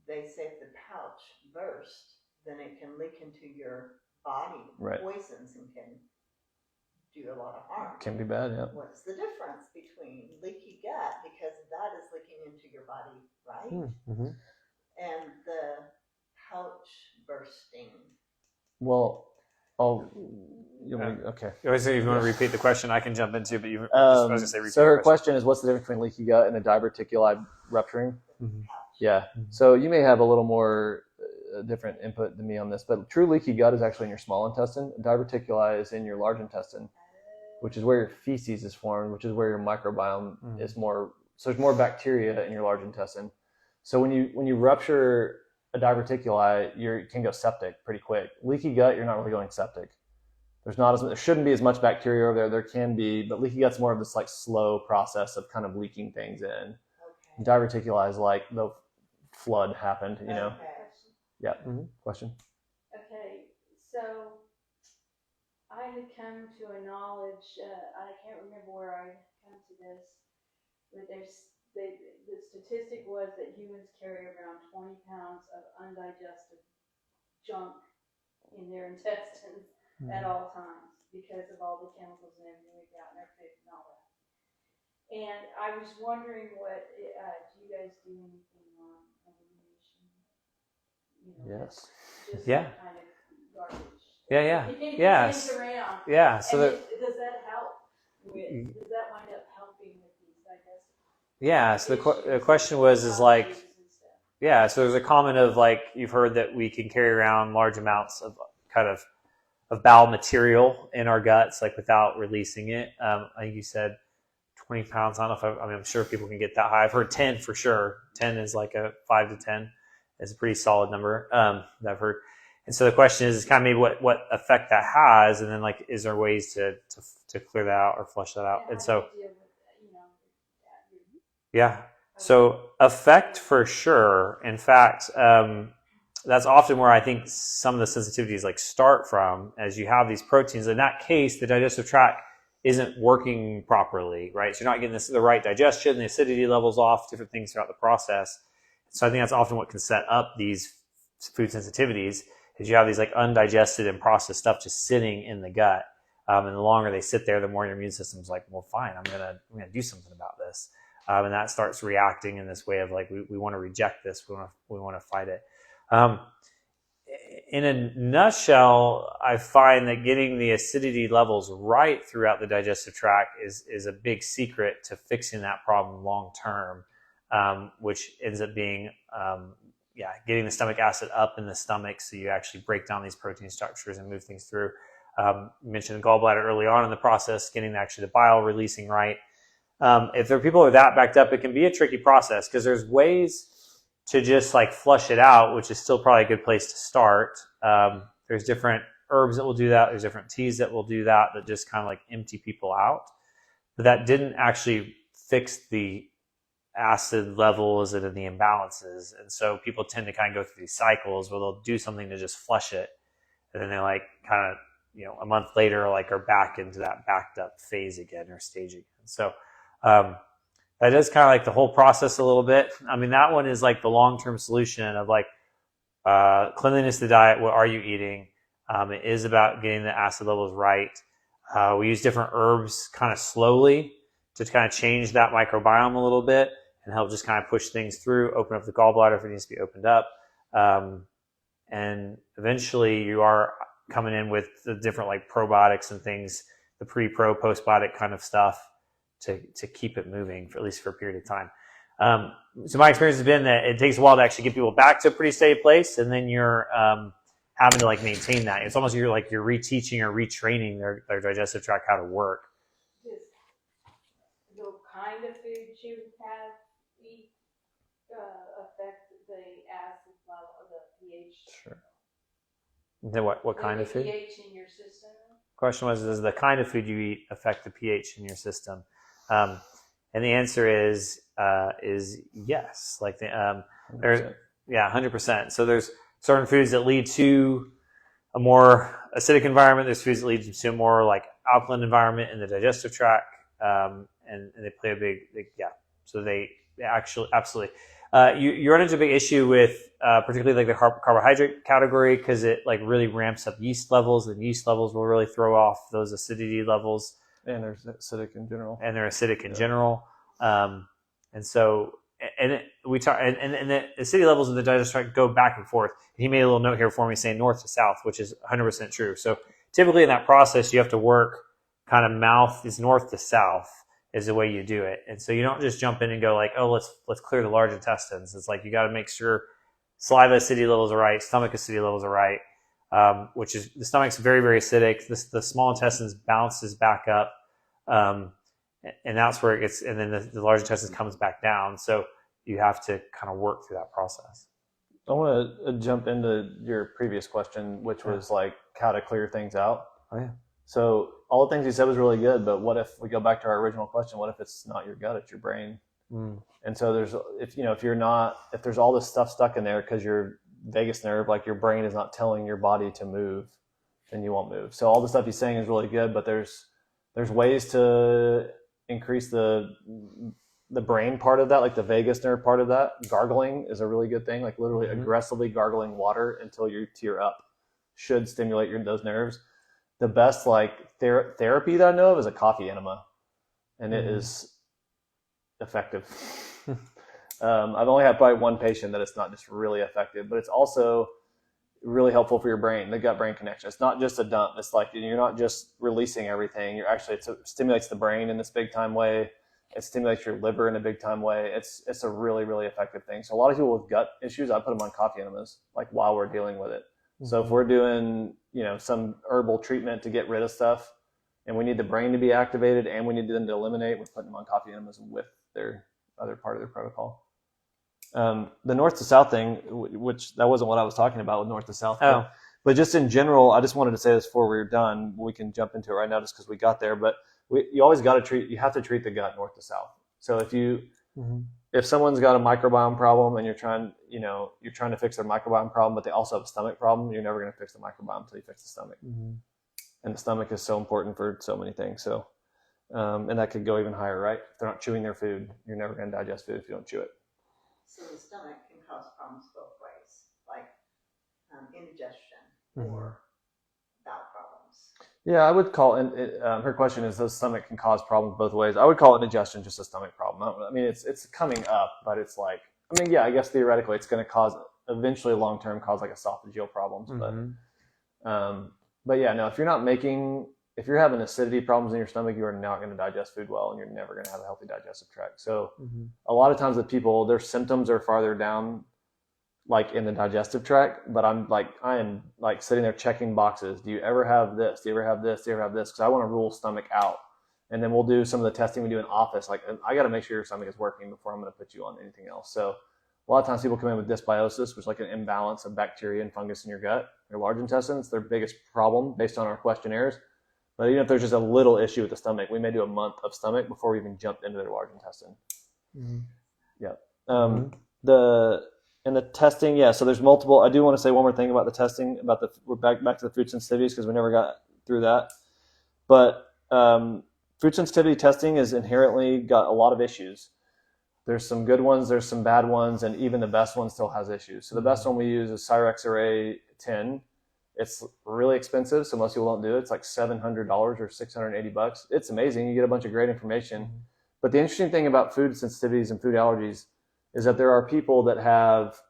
they say if the pouch bursts, then it can leak into your body, poisons, and can do a lot of harm. Can be bad, yeah. What's the difference between leaky gut, because that is leaking into your body, right? Mm-hmm. And the pouch bursting? Well, Okay. If you want to repeat the question, I can jump into, but I was going to say repeat. So her question is, what's the difference between leaky gut and a diverticuli rupturing? Mm-hmm. Yeah. So you may have a little more different input than me on this, but true leaky gut is actually in your small intestine. Diverticuli is in your large intestine, which is where your feces is formed, which is where your microbiome is more. So there's more bacteria in your large intestine. So when you rupture a diverticuli, you can go septic pretty quick. Leaky gut, you're not really going septic. There shouldn't be as much bacteria over there. There can be, but leaky gut's more of this like slow process of kind of leaking things in. Okay. Diverticuli is like the flood happened, you know. Okay. Yeah. Mm-hmm. Question. Okay, so I had come to a knowledge. I can't remember where I come to this, but the statistic was that humans carry around 20 pounds of undigested junk in their intestines at all times because of all the chemicals and everything we've got in our food and all that. And I was wondering, what do you guys do anything on elimination? Yes. Just Yeah. kind of garbage. Yes. Around. Yeah. So does that help? Does that wind up helping with these digestive? Yeah. So the question was so there's a comment of like, you've heard that we can carry around large amounts of kind of bowel material in our guts, like without releasing it. I think you said 20 pounds. I don't know if I'm sure people can get that high. I've heard 10 for sure. 10 is like a 5 to 10 is a pretty solid number that I've heard. And so the question is kind of maybe what effect that has, and then like, is there ways to clear that out or flush that out? And so, yeah. So effect for sure. In fact, that's often where I think some of the sensitivities like start from, as you have these proteins. In that case, the digestive tract isn't working properly, right? So you're not getting the right digestion, the acidity levels off, different things throughout the process. So I think that's often what can set up these food sensitivities, is you have these like undigested and processed stuff just sitting in the gut. And the longer they sit there, the more your immune system's like, well, fine, I'm gonna do something about this. And that starts reacting in this way of like, we want to reject this, we want to fight it. In a nutshell, I find that getting the acidity levels right throughout the digestive tract is a big secret to fixing that problem long term, which ends up being getting the stomach acid up in the stomach, so you actually break down these protein structures and move things through. You mentioned the gallbladder early on in the process, getting actually the bile releasing right. If there are people who are that backed up, it can be a tricky process, because there's ways to just like flush it out, which is still probably a good place to start. There's different herbs that will do that. There's different teas that will do that just kind of like empty people out. But that didn't actually fix the acid levels and the imbalances. And so people tend to kind of go through these cycles where they'll do something to just flush it. And then they like kind of, a month later, like are back into that backed up phase again or stage again. So, that does kind of like the whole process a little bit. I mean, that one is like the long-term solution of like cleanliness of the diet. What are you eating? It is about getting the acid levels right. We use different herbs kind of slowly to kind of change that microbiome a little bit and help just kind of push things through, open up the gallbladder if it needs to be opened up. And eventually you are coming in with the different like probiotics and things, the pre-pro, postbiotic kind of stuff, to keep it moving for at least for a period of time. So my experience has been that it takes a while to actually get people back to a pretty steady place, and then you're having to like maintain that. It's almost you're reteaching or retraining their digestive tract how to work. Does the kind of food you eat affect the acid level of the pH? Sure. Then what kind of food? pH in your system. Question was, does the kind of food you eat affect the pH in your system? And the answer is yes. Like there's 100%. So there's certain foods that lead to a more acidic environment. There's foods that lead to a more like alkaline environment in the digestive tract, and they play a big. So they actually absolutely. You run into a big issue with particularly like the carbohydrate category, because it like really ramps up yeast levels, and yeast levels will really throw off those acidity levels. And they're acidic in general. And so we talk, and the acidity levels in the digestive tract go back and forth. He made a little note here for me saying north to south, which is 100% true. So typically in that process, you have to work kind of mouth is north to south is the way you do it. And so you don't just jump in and go like, oh, let's clear the large intestines. It's like you got to make sure saliva acidity levels are right, stomach acidity levels are right, which is the stomach's very, very acidic. The small intestines bounces back up, and that's where it gets, and then the large intestines comes back down. So you have to kind of work through that process. I want to jump into your previous question, which was like how to clear things out. Oh yeah. So all the things you said was really good, but what if we go back to our original question? What if it's not your gut, it's your brain? And so if there's all this stuff stuck in there because your vagus nerve, like your brain is not telling your body to move, then you won't move. So all the stuff he's saying is really good, but there's ways to increase the brain part of that, like the vagus nerve part of that. Gargling is a really good thing, like literally aggressively gargling water until you tear up should stimulate those nerves. The best like therapy that I know of is a coffee enema, and it is effective. I've only had probably one patient that it's not just really effective, but it's also really helpful for your brain, the gut-brain connection. It's not just a dump. It's like you're not just releasing everything. You're actually, it stimulates the brain in this big-time way. It stimulates your liver in a big-time way. It's a really, really effective thing. So a lot of people with gut issues, I put them on coffee enemas, like while we're dealing with it. So if we're doing, some herbal treatment to get rid of stuff, and we need the brain to be activated, and we need them to eliminate, we're putting them on coffee enemas with their other part of their protocol. The north to south thing, which that wasn't what I was talking about with north to south. But just in general, I just wanted to say this before we were done. We can jump into it right now just because we got there. But you always got to you have to treat the gut north to south. So if someone's got a microbiome problem and you're trying to fix their microbiome problem, but they also have a stomach problem, you're never going to fix the microbiome until you fix the stomach. And the stomach is so important for so many things. So, and that could go even higher, right? If they're not chewing their food, you're never going to digest food if you don't chew it. So the stomach can cause problems both ways, like indigestion or bowel problems. Yeah, I would call it. Her question is, does stomach can cause problems both ways? I would call indigestion just a stomach problem. I mean, it's coming up, but it's like, I guess theoretically it's going to cause eventually long term cause like esophageal problems. But yeah, no, if you're having acidity problems in your stomach, you are not going to digest food well, and you're never going to have a healthy digestive tract. So a lot of times with people, their symptoms are farther down, like in the digestive tract, but I am sitting there checking boxes. Do you ever have this? Do you ever have this? Do you ever have this? Because I want to rule stomach out. And then we'll do some of the testing we do in office. Like, I got to make sure your stomach is working before I'm going to put you on anything else. So a lot of times people come in with dysbiosis, which is like an imbalance of bacteria and fungus in your gut, your large intestine. It's their biggest problem based on our questionnaires. But even if there's just a little issue with the stomach, we may do a month of stomach before we even jump into their large intestine. And the testing, so there's multiple. I do want to say one more thing about the testing, we're back to the food sensitivities because we never got through that. But food sensitivity testing is inherently got a lot of issues. There's some good ones, there's some bad ones, and even the best one still has issues. So the best one we use is Cyrex Array 10. It's really expensive, so most people don't do it. It's like $700 or $680. It's amazing. You get a bunch of great information. But the interesting thing about food sensitivities and food allergies is that there are people that have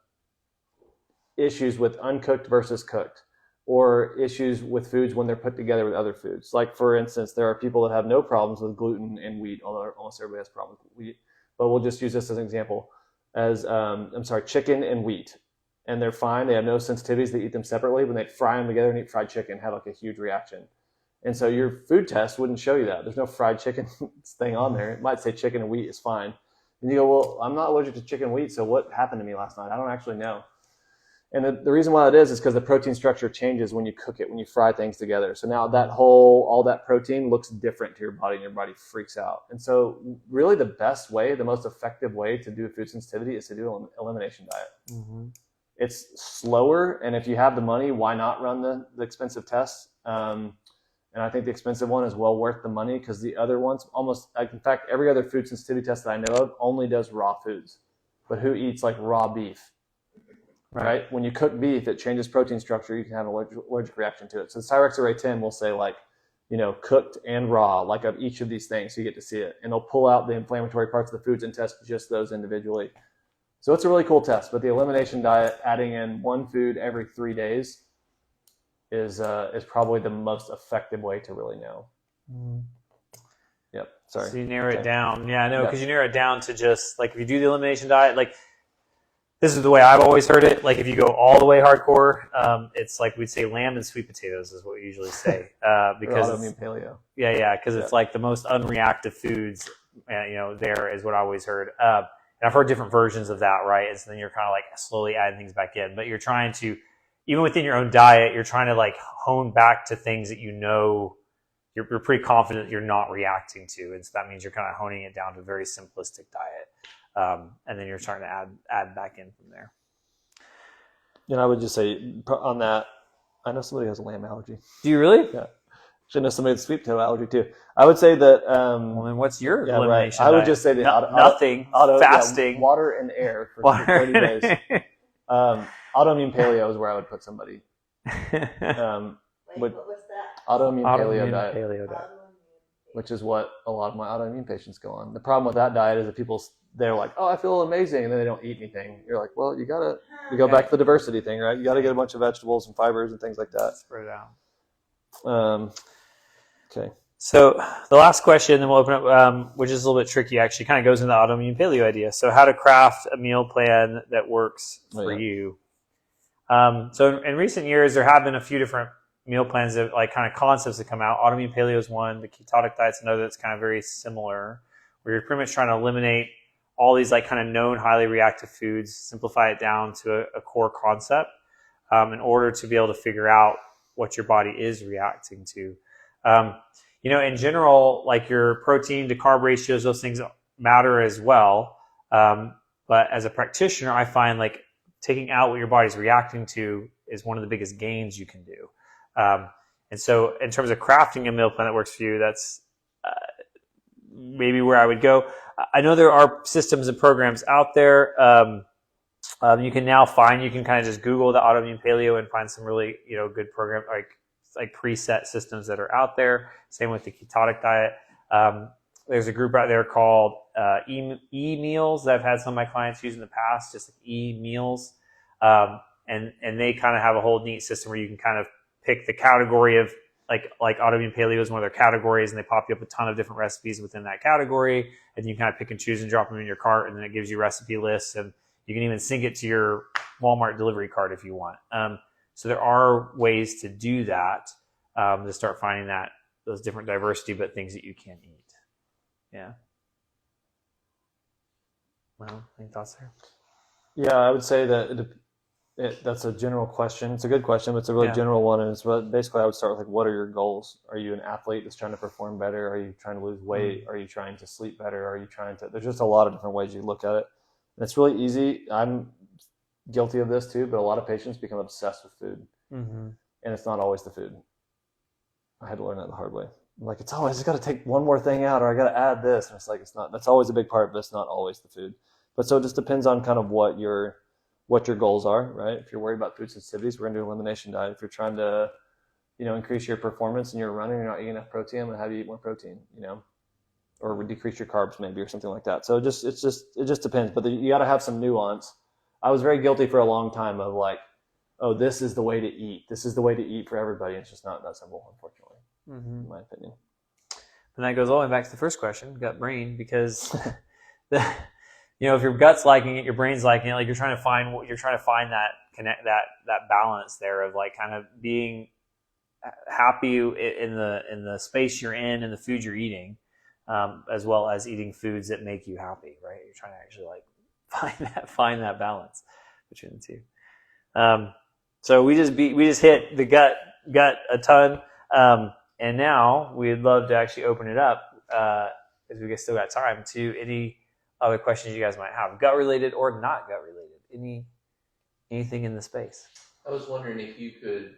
issues with uncooked versus cooked, or issues with foods when they're put together with other foods. Like, for instance, there are people that have no problems with gluten and wheat, although almost everybody has problems with wheat. But we'll just use this as an example. Chicken and wheat. And they're fine. They have no sensitivities. They eat them separately. When they fry them together and eat fried chicken, have like a huge reaction. And so your food test wouldn't show you that. There's no fried chicken thing on there. It might say chicken and wheat is fine. And you go, well, I'm not allergic to chicken and wheat, so what happened to me last night? I don't actually know. And the reason why that is because the protein structure changes when you cook it, when you fry things together. So now all that protein looks different to your body, and your body freaks out. And so really the best way, the most effective way to do a food sensitivity is to do an elimination diet. It's slower, and if you have the money, why not run the expensive tests? And I think the expensive one is well worth the money because the other ones in fact, every other food sensitivity test that I know of only does raw foods. But who eats like raw beef? Right? When you cook beef, it changes protein structure. You can have an allergic reaction to it. So the Cyrex Array 10 will say cooked and raw, like of each of these things, so you get to see it. And they'll pull out the inflammatory parts of the foods and test just those individually. So it's a really cool test. But the elimination diet, adding in one food every 3 days, is probably the most effective way to really know. Yep. Sorry. So you narrow it down. Yeah, I know, because you narrow it down to just like if you do the elimination diet, like this is the way I've always heard it. Like if you go all the way hardcore, it's like we'd say lamb and sweet potatoes is what we usually say. Because autoimmune paleo. Yeah, because it's like the most unreactive foods. There is what I always heard. And I've heard different versions of that, right? And so then you're kind of like slowly adding things back in, but you're trying to, even within your own diet, you're trying to like hone back to things that you're pretty confident you're not reacting to, and so that means you're kind of honing it down to a very simplistic diet, and then you're starting to add back in from there. And I would just say on that, I know somebody who has a lamb allergy. Do you really? Yeah. I know somebody with a sweet potato allergy too. I would say that. Well, then what's your elimination diet? I would diet? just say nothing. Fasting, water and air for 30 days. Autoimmune paleo is where I would put somebody. What was that? Autoimmune paleo diet, paleo diet, which is what a lot of my autoimmune patients go on. The problem with that diet is that they're like, oh, I feel amazing, and then they don't eat anything. You're like, well, you go back to the diversity thing, right? You got to get a bunch of vegetables and fibers and things like that. Spread it out. Okay. So the last question, then we'll open up, which is a little bit tricky, actually, kind of goes into the autoimmune paleo idea. So how to craft a meal plan that works for you. So in recent years, there have been a few different meal plans that like kind of concepts that come out. Autoimmune paleo is one. The ketogenic diet's another that's kind of very similar, where you're pretty much trying to eliminate all these like kind of known highly reactive foods, simplify it down to a core concept in order to be able to figure out what your body is reacting to. In general, like your protein to carb ratios, those things matter as well. But as a practitioner, I find like taking out what your body's reacting to is one of the biggest gains you can do. And so in terms of crafting a meal plan that works for you, that's maybe where I would go. I know there are systems and programs out there. You can kind of just Google the autoimmune paleo and find some really, good program, like preset systems that are out there. Same with the ketogenic diet. There's a group out there called E-Meals that I've had some of my clients use in the past, just like E-Meals. And they kind of have a whole neat system where you can kind of pick the category of like autoimmune paleo is one of their categories, and they pop you up a ton of different recipes within that category, and you kind of pick and choose and drop them in your cart, and then it gives you recipe lists, and you can even sync it to your Walmart delivery cart if you want. So there are ways to do that, to start finding those different diversity, but things that you can eat. Yeah. Well, any thoughts there? Yeah, I would say that that's a general question. It's a good question, but it's a really general one. And it's basically, I would start with like, what are your goals? Are you an athlete that's trying to perform better? Are you trying to lose weight? Are you trying to sleep better? Are you trying to? There's just a lot of different ways you look at it. And it's really easy. I'm guilty of this too, but a lot of patients become obsessed with food, and it's not always the food. I had to learn that the hard way. I'm like, it's always got to take one more thing out, or I got to add this, and it's like it's not. That's always a big part, but it's not always the food. But so it just depends on kind of what your goals are, right? If you're worried about food sensitivities, we're going to do an elimination diet. If you're trying to, increase your performance and you're running, you're not eating enough protein, I'm going to have you eat more protein, or decrease your carbs maybe, or something like that. So it just depends. But you got to have some nuance. I was very guilty for a long time of like, oh, this is the way to eat. This is the way to eat for everybody. It's just not that simple, unfortunately, in my opinion. And that goes all the way back to the first question, gut brain, because if your gut's liking it, your brain's liking it, like you're trying to find that balance there of like kind of being happy in the space you're in and the food you're eating, as well as eating foods that make you happy, right? You're trying to actually like find that balance between the two. So we just hit the gut a ton, and now we'd love to actually open it up, as we still got time, to any other questions you guys might have, gut related or not gut related. Anything in the space. I was wondering if you could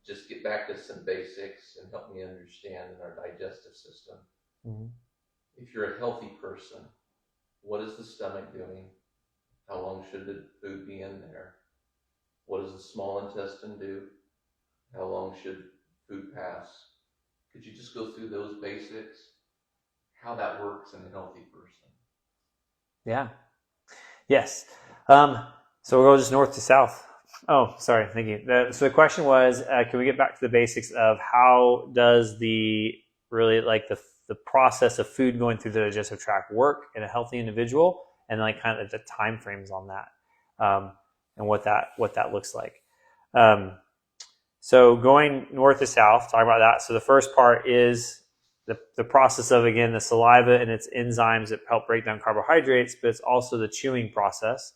just get back to some basics and help me understand in our digestive system. If you're a healthy person, what is the stomach doing? How long should the food be in there? What does the small intestine do? How long should food pass? Could you just go through those basics? How that works in a healthy person? Yeah. Yes. So we'll go just north to south. Oh, sorry. Thank you. So the question was, can we get back to the basics of how does the process of food going through the digestive tract work in a healthy individual, and like kind of the time frames on that, and what that looks like. So going north to south, talking about that. So the first part is the process of, again, the saliva and its enzymes that help break down carbohydrates, but it's also the chewing process.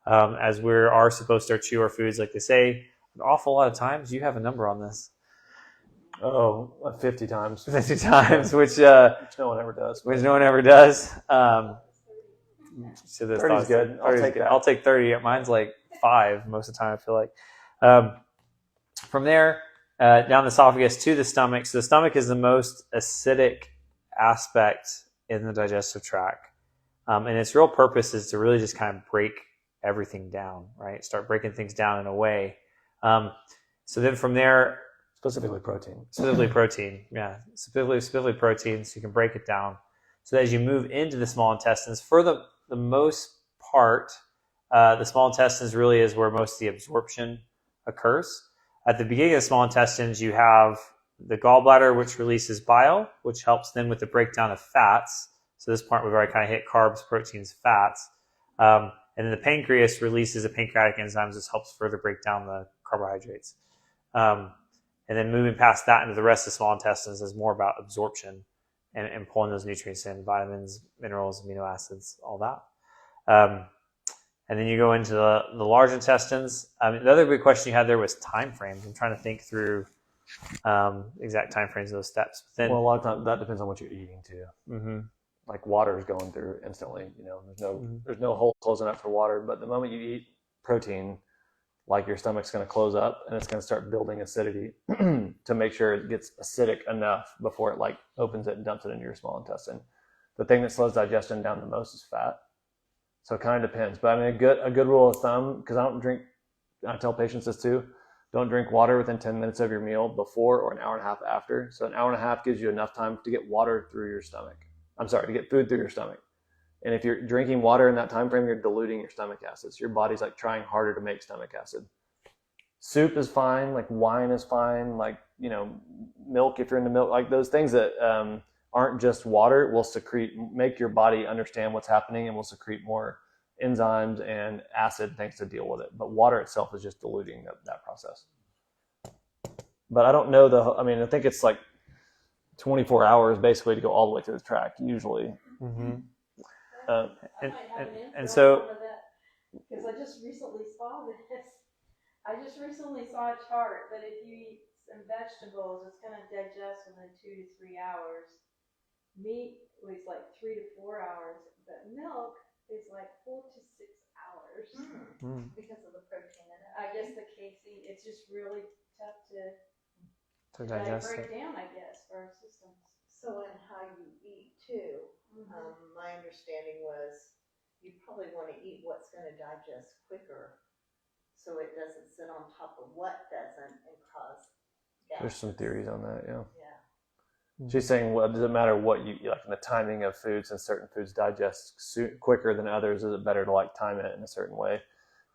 As we are supposed to chew our foods, like they say, an awful lot of times. You have a number on this. 50 times. 50 times, which no one ever does. Which no one ever does. So 30 is good. I'll take it. I'll take 30. Mine's like 5 most of the time, I feel like. From there, down the esophagus to the stomach. So the stomach is the most acidic aspect in the digestive tract. And its real purpose is to really just kind of break everything down, right? Start breaking things down in a way. So then from there, specifically protein, yeah, specifically protein, so you can break it down. So as you move into the small intestines, for the most part, the small intestines really is where most of the absorption occurs. At the beginning of the small intestines, you have the gallbladder, which releases bile, which helps then with the breakdown of fats. So this part we've already kind of hit: carbs, proteins, fats. And then the pancreas releases the pancreatic enzymes, which helps further break down the carbohydrates. And then moving past that into the rest of the small intestines is more about absorption and pulling those nutrients in: vitamins, minerals, amino acids, all that. And then you go into the large intestines. The other big question you had there was time frames. I'm trying to think through exact time frames of those steps. But then, well, a lot of times that depends on what you're eating too. Mm-hmm. Like water is going through instantly. There's no hole closing up for water. But the moment you eat protein, like your stomach's going to close up and it's going to start building acidity to make sure it gets acidic enough before it like opens it and dumps it into your small intestine. The thing that slows digestion down the most is fat. So it kind of depends. But I mean, a good rule of thumb, because I tell patients this too, don't drink water within 10 minutes of your meal before or an hour and a half after. So an hour and a half gives you enough time to get water through your stomach. To get food through your stomach. And if you're drinking water in that time frame, you're diluting your stomach acids. Your body's like trying harder to make stomach acid. Soup is fine, like wine is fine, like, milk, if you're into milk, like those things that aren't just water will make your body understand what's happening and will secrete more enzymes and acid things to deal with it. But water itself is just diluting that process. But I don't know I think it's like 24 hours basically to go all the way through the tract usually. Mm-hmm. And so, because I just recently saw this. I just recently saw a chart that if you eat some vegetables, it's going to digest within 2 to 3 hours. Meat was like 3 to 4 hours, but milk is like 4 to 6 hours. Because of the protein in it. I guess the casein, it's just really tough to digest break it. down, I guess, for our systems. So in how you eat too, my understanding was you probably want to eat what's going to digest quicker, so it doesn't sit on top of what doesn't and cause gas. There's some theories on that, yeah. Yeah. She's saying, well, does it matter what you eat, like in the timing of foods, and certain foods digest quicker than others? Is it better to like time it in a certain way?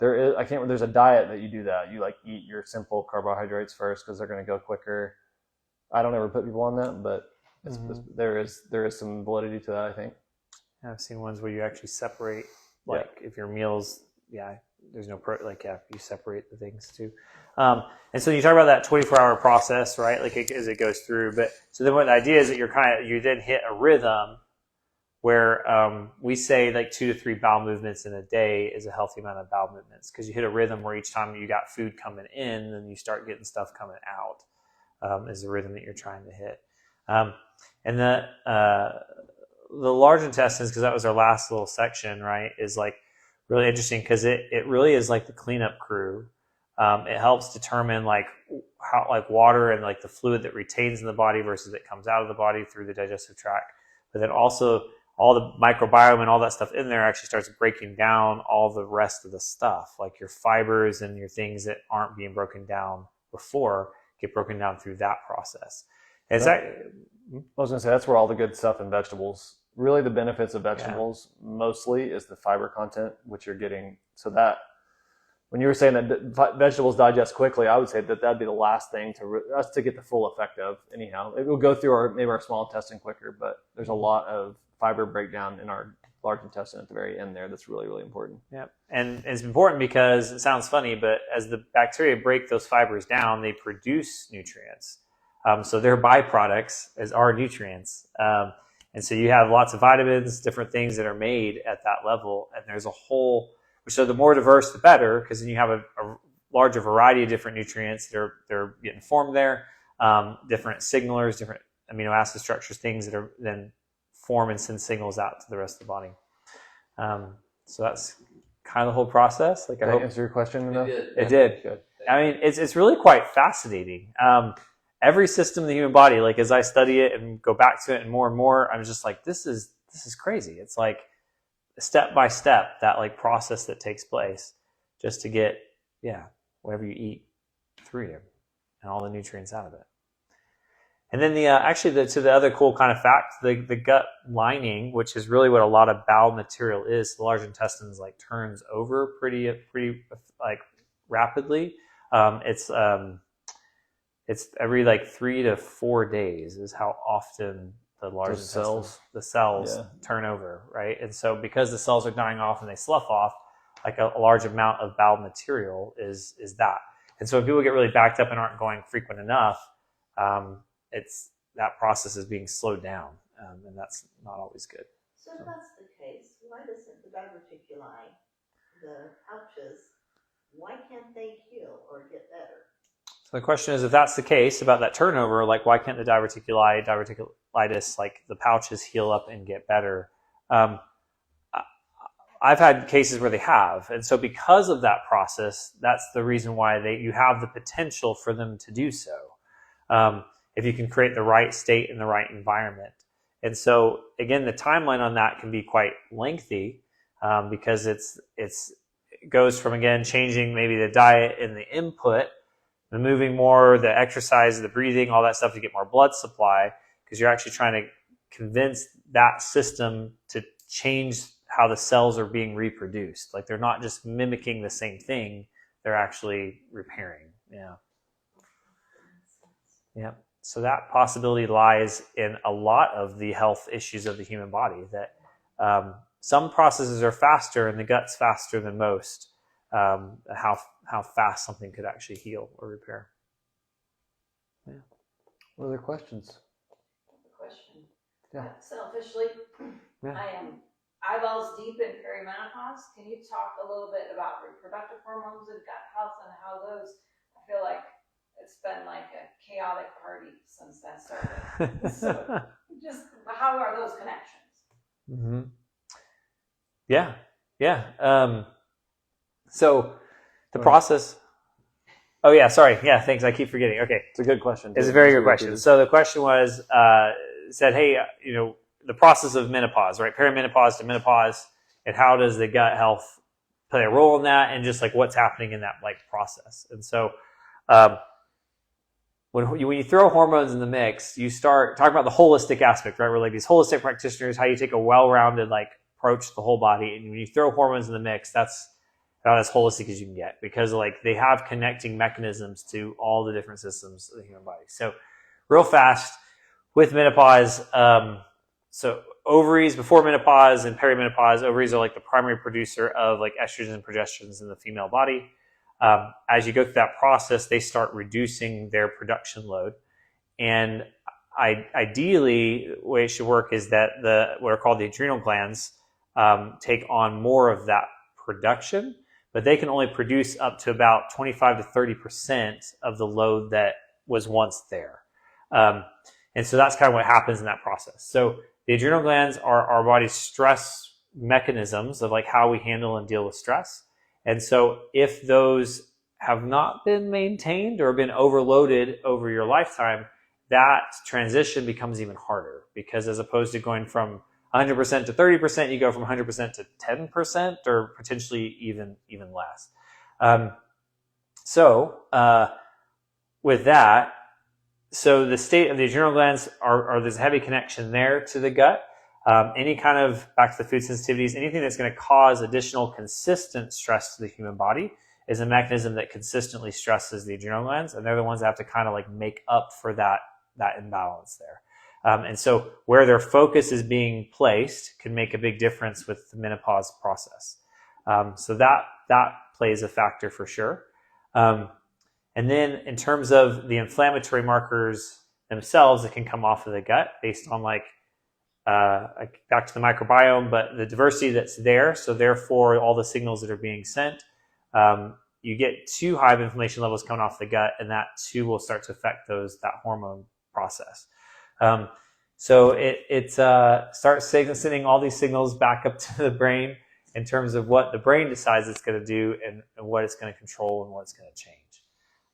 There's a diet that you do that. You like eat your simple carbohydrates first because they're going to go quicker. I don't ever put people on that, but there is some validity to that, I think. I've seen ones where you actually separate, like if your meals, there's no you separate the things too. And so you talk about that 24-hour process, right? Like as it goes through. But so then what the idea is that you then hit a rhythm where we say like 2 to 3 bowel movements in a day is a healthy amount of bowel movements, because you hit a rhythm where each time you got food coming in, then you start getting stuff coming out, is the rhythm that you're trying to hit. And the large intestines, because that was our last little section, right, is like really interesting because it really is like the cleanup crew. It helps determine like how like water and like the fluid that retains in the body versus that comes out of the body through the digestive tract. But then also all the microbiome and all that stuff in there actually starts breaking down all the rest of the stuff, like your fibers and your things that aren't being broken down before get broken down through that process. I was going to say, that's where all the good stuff in vegetables, really the benefits of vegetables mostly is the fiber content, which you're getting. So When you were saying that vegetables digest quickly, I would say that that'd be the last thing us to get the full effect of. Anyhow, it will go through maybe our small intestine quicker, but there's a lot of fiber breakdown in our large intestine at the very end there. That's really, really important. Yep. And it's important because it sounds funny, but as the bacteria break those fibers down, they produce nutrients. So their byproducts are nutrients. And so you have lots of vitamins, different things that are made at that level. And there's a whole, so the more diverse, the better, because then you have a larger variety of different nutrients that they're getting formed there, different signalers, different amino acid structures, things that are then form and send signals out to the rest of the body. So that's kind of the whole process. Like, I hope answer your question enough. It did. Good. I mean, it's really quite fascinating. Every system in the human body, like as I study it and go back to it and more, I'm just like, this is crazy. It's like step by step, that like process that takes place just to get, whatever you eat through you and all the nutrients out of it. And then the other cool kind of fact, the gut lining, which is really what a lot of bowel material is, the large intestines like turns over pretty like rapidly. It's every like 3 to 4 days is how often the large cells turn over, right? And so because the cells are dying off and they slough off, like a large amount of bowel material is that. And so if people get really backed up and aren't going frequent enough, it's that process is being slowed down, and that's not always good. So if that's the case, why doesn't the diverticuli, the pouches, why can't they heal or get better? So the question is, if that's the case about that turnover, like why can't the diverticulitis, like the pouches, heal up and get better? I've had cases where they have, and so because of that process, that's the reason why you have the potential for them to do so. If you can create the right state and the right environment. And so again, the timeline on that can be quite lengthy because it goes from, again, changing maybe the diet and the input, the moving more, the exercise, the breathing, all that stuff to get more blood supply, because you're actually trying to convince that system to change how the cells are being reproduced. Like they're not just mimicking the same thing, they're actually repairing. Yeah. So that possibility lies in a lot of the health issues of the human body, that some processes are faster and the gut's faster than most, how fast something could actually heal or repair. Yeah. What other questions? Question. Yeah. Selfishly, Yeah. I eyeballs deep in perimenopause. Can you talk a little bit about reproductive hormones and gut health and how those, I feel like it's been like a chaotic party since that started. So just how are those connections? Mm-hmm. Yeah. So the process. Oh yeah, sorry. Yeah, thanks. I keep forgetting. Okay, It's a good question. it's a very good question. So the question was said, hey, the process of menopause, right? Perimenopause to menopause, and how does the gut health play a role in that, and just like what's happening in that like process. And so when you throw hormones in the mix, you start talking about the holistic aspect, right? We're like these holistic practitioners, how you take a well-rounded like approach to the whole body, and when you throw hormones in the mix, that's about as holistic as you can get, because like they have connecting mechanisms to all the different systems of the human body. So real fast with menopause, so ovaries before menopause and perimenopause, ovaries are like the primary producer of like estrogens and progestins in the female body. As you go through that process, they start reducing their production load. And ideally, the way it should work is that what are called the adrenal glands take on more of that production, but they can only produce up to about 25 to 30% of the load that was once there. And so that's kind of what happens in that process. So the adrenal glands are our body's stress mechanisms of like how we handle and deal with stress. And so if those have not been maintained or been overloaded over your lifetime, that transition becomes even harder, because as opposed to going from 100% to 30%, you go from 100% to 10% or potentially even less. With that, so the state of the adrenal glands are there's a heavy connection there to the gut. Any kind of, back to the food sensitivities, anything that's going to cause additional consistent stress to the human body is a mechanism that consistently stresses the adrenal glands, and they're the ones that have to kind of like make up for that imbalance there. And so where their focus is being placed can make a big difference with the menopause process. So that plays a factor for sure. And then in terms of the inflammatory markers themselves that can come off of the gut based on like back to the microbiome, but the diversity that's there. So therefore all the signals that are being sent, you get too high of inflammation levels coming off the gut, and that too will start to affect that hormone process. So it starts sending all these signals back up to the brain in terms of what the brain decides it's going to do and what it's going to control and what it's going to change.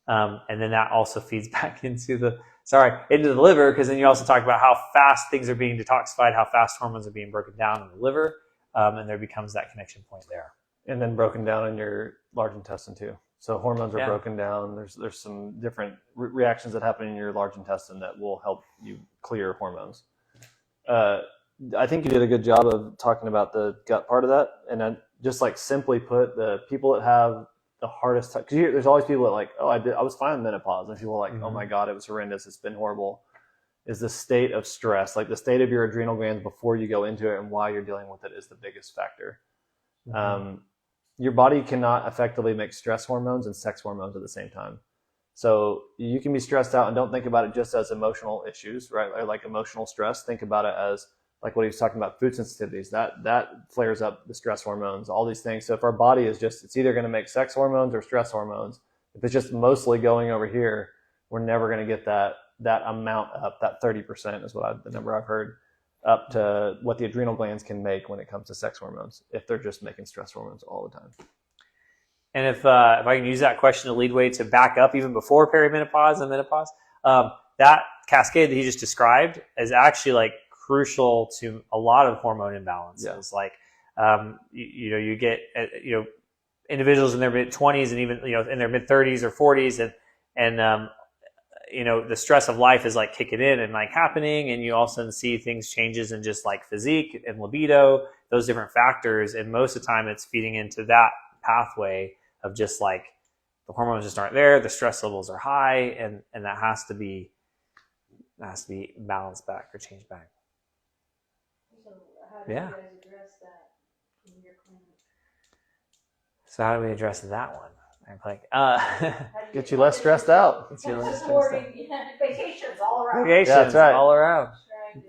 And then that also feeds back into the liver, because then you also talk about how fast things are being detoxified, how fast hormones are being broken down in the liver, and there becomes that connection point there. And then broken down in your large intestine too. So hormones are broken down. There's some different reactions that happen in your large intestine that will help you clear hormones. I think you did a good job of talking about the gut part of that. And then just like simply put, the people that have the hardest time, because there's always people that like, oh, I was fine in menopause. And people are like, oh my God, it was horrendous. It's been horrible. Is the state of stress, like the state of your adrenal glands before you go into it and why you're dealing with it, is the biggest factor. Your body cannot effectively make stress hormones and sex hormones at the same time. So you can be stressed out and don't think about it just as emotional issues, right? Or like emotional stress. Think about it as like what he was talking about, food sensitivities. That flares up the stress hormones, all these things. So if our body is it's either going to make sex hormones or stress hormones. If it's just mostly going over here, we're never going to get that amount up. That 30% is the number I've heard, up to what the adrenal glands can make when it comes to sex hormones, if they're just making stress hormones all the time. And if I can use that question to lead way to back up even before perimenopause and menopause, that cascade that he just described is actually like crucial to a lot of hormone imbalances. Like, you get, individuals in their mid-20s and even, in their mid-30s or 40s and the stress of life is like kicking in and like happening, and you also see things changes in just like physique and libido, those different factors, and most of the time it's feeding into that pathway of just like the hormones just aren't there, the stress levels are high, and that has to be balanced back or changed back. So how do you guys address that in your clinic? So how do we address that one? Get you less stressed out. Vacations all around. Vacations that's right. all around.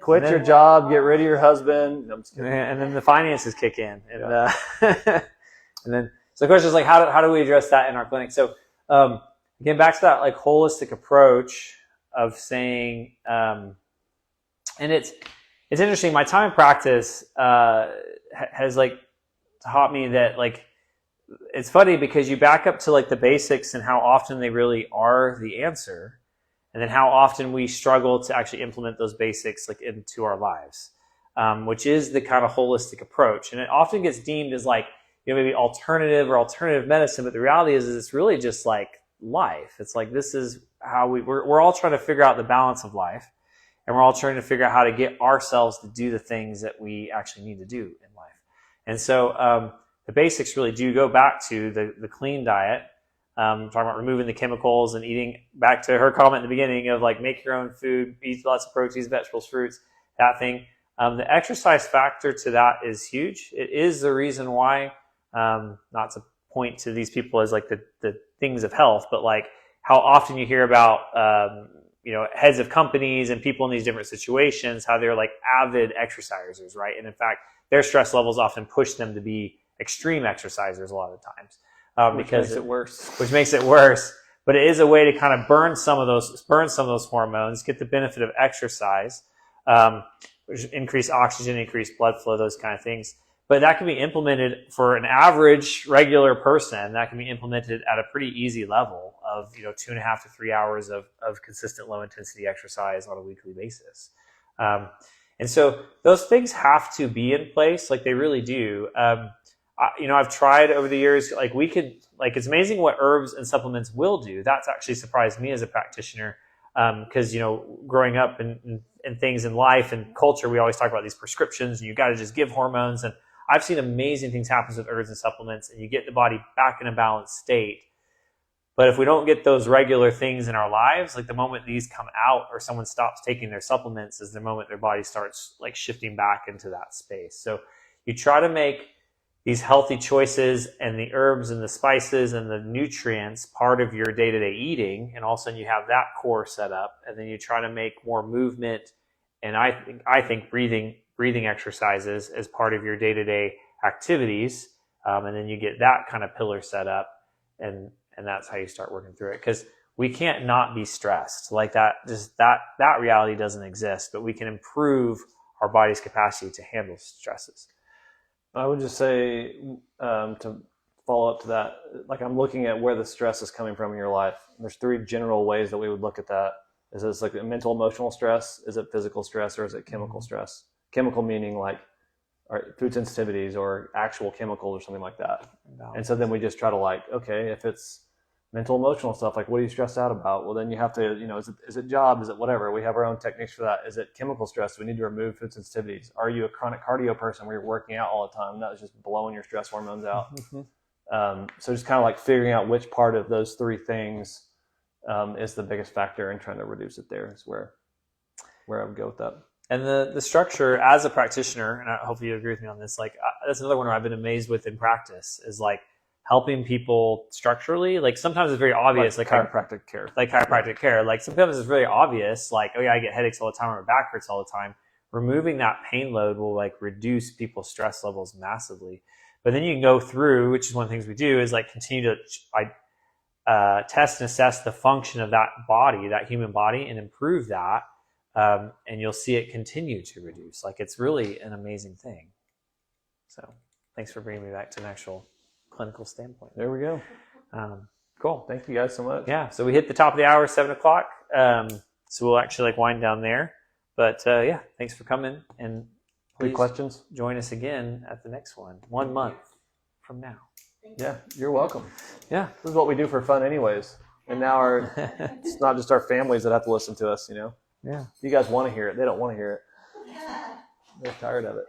Quit your job, get rid of your husband. No, I'm just kidding. And then the finances kick in. And then so the question is like, how do we address that in our clinic? So again, back to that like holistic approach of saying, and it's interesting. My time in practice has like taught me that like, it's funny because you back up to like the basics and how often they really are the answer, and then how often we struggle to actually implement those basics like into our lives, which is the kind of holistic approach. And it often gets deemed as like, maybe alternative medicine, but the reality is it's really just like life. It's like, this is how we're all trying to figure out the balance of life, and we're all trying to figure out how to get ourselves to do the things that we actually need to do in life. And so the basics really do go back to the clean diet, talking about removing the chemicals and eating, back to her comment in the beginning of like, make your own food, eat lots of proteins, vegetables, fruits, that thing. The exercise factor to that is huge. It is the reason why, not to point to these people as like the things of health, but like how often you hear about, heads of companies and people in these different situations, how they're like avid exercisers, right? And in fact, their stress levels often push them to be extreme exercisers a lot of the times, because which makes it worse. But it is a way to kind of burn some of those hormones, get the benefit of exercise, which increase oxygen, increase blood flow, those kind of things. But that can be implemented for an average regular person. That can be implemented at a pretty easy level of 2.5 to 3 hours of consistent low intensity exercise on a weekly basis. And so those things have to be in place, like they really do. I've tried over the years, it's amazing what herbs and supplements will do. That's actually surprised me as a practitioner, because, growing up in things in life and culture, we always talk about these prescriptions and you got to just give hormones. And I've seen amazing things happen with herbs and supplements, and you get the body back in a balanced state. But if we don't get those regular things in our lives, like the moment these come out or someone stops taking their supplements is the moment their body starts like shifting back into that space. So you try to make these healthy choices and the herbs and the spices and the nutrients part of your day-to-day eating, and all of a sudden you have that core set up, and then you try to make more movement and I think breathing exercises as part of your day-to-day activities, and then you get that kind of pillar set up, and that's how you start working through it. Because we can't not be stressed like that. Just that reality doesn't exist, but we can improve our body's capacity to handle stresses. I would just say, to follow up to that, like I'm looking at where the stress is coming from in your life. There's 3 general ways that we would look at that. Is it like a mental, emotional stress? Is it physical stress, or is it chemical stress? Chemical meaning like food sensitivities or actual chemicals or something like that. And so then we just try to like, okay, if it's mental, emotional stuff, like what are you stressed out about? Well, then you have to, is it job? Is it whatever? We have our own techniques for that. Is it chemical stress? We need to remove food sensitivities. Are you a chronic cardio person where you're working out all the time and that is just blowing your stress hormones out? So just kind of like figuring out which part of those 3 things is the biggest factor, and trying to reduce it there is where I would go with that. And the structure as a practitioner, and I hope you agree with me on this, like that's another one where I've been amazed with in practice, is like helping people structurally. Like sometimes it's very obvious, like chiropractic care. Like sometimes it's really obvious, like, oh yeah, I get headaches all the time, or my back hurts all the time. Removing that pain load will like reduce people's stress levels massively. But then you can go through, which is one of the things we do, is like continue to test and assess the function of that body, that human body, and improve that. And you'll see it continue to reduce. Like it's really an amazing thing. So thanks for bringing me back to an actual clinical standpoint. There we go. Cool. Thank you guys so much. Yeah. So we hit the top of the hour, 7:00. So we'll actually like wind down there. But yeah, thanks for coming, and Any questions? join us again at the next one, 1 month from now. Yeah, you're welcome. Yeah. This is what we do for fun anyways. And now it's not just our families that have to listen to us, Yeah. You guys want to hear it. They don't want to hear it. They're tired of it.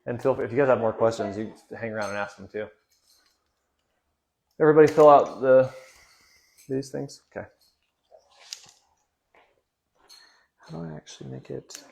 And feel free, if you guys have more questions, you can hang around and ask them too. Everybody fill out these things? Okay. How do I actually make it?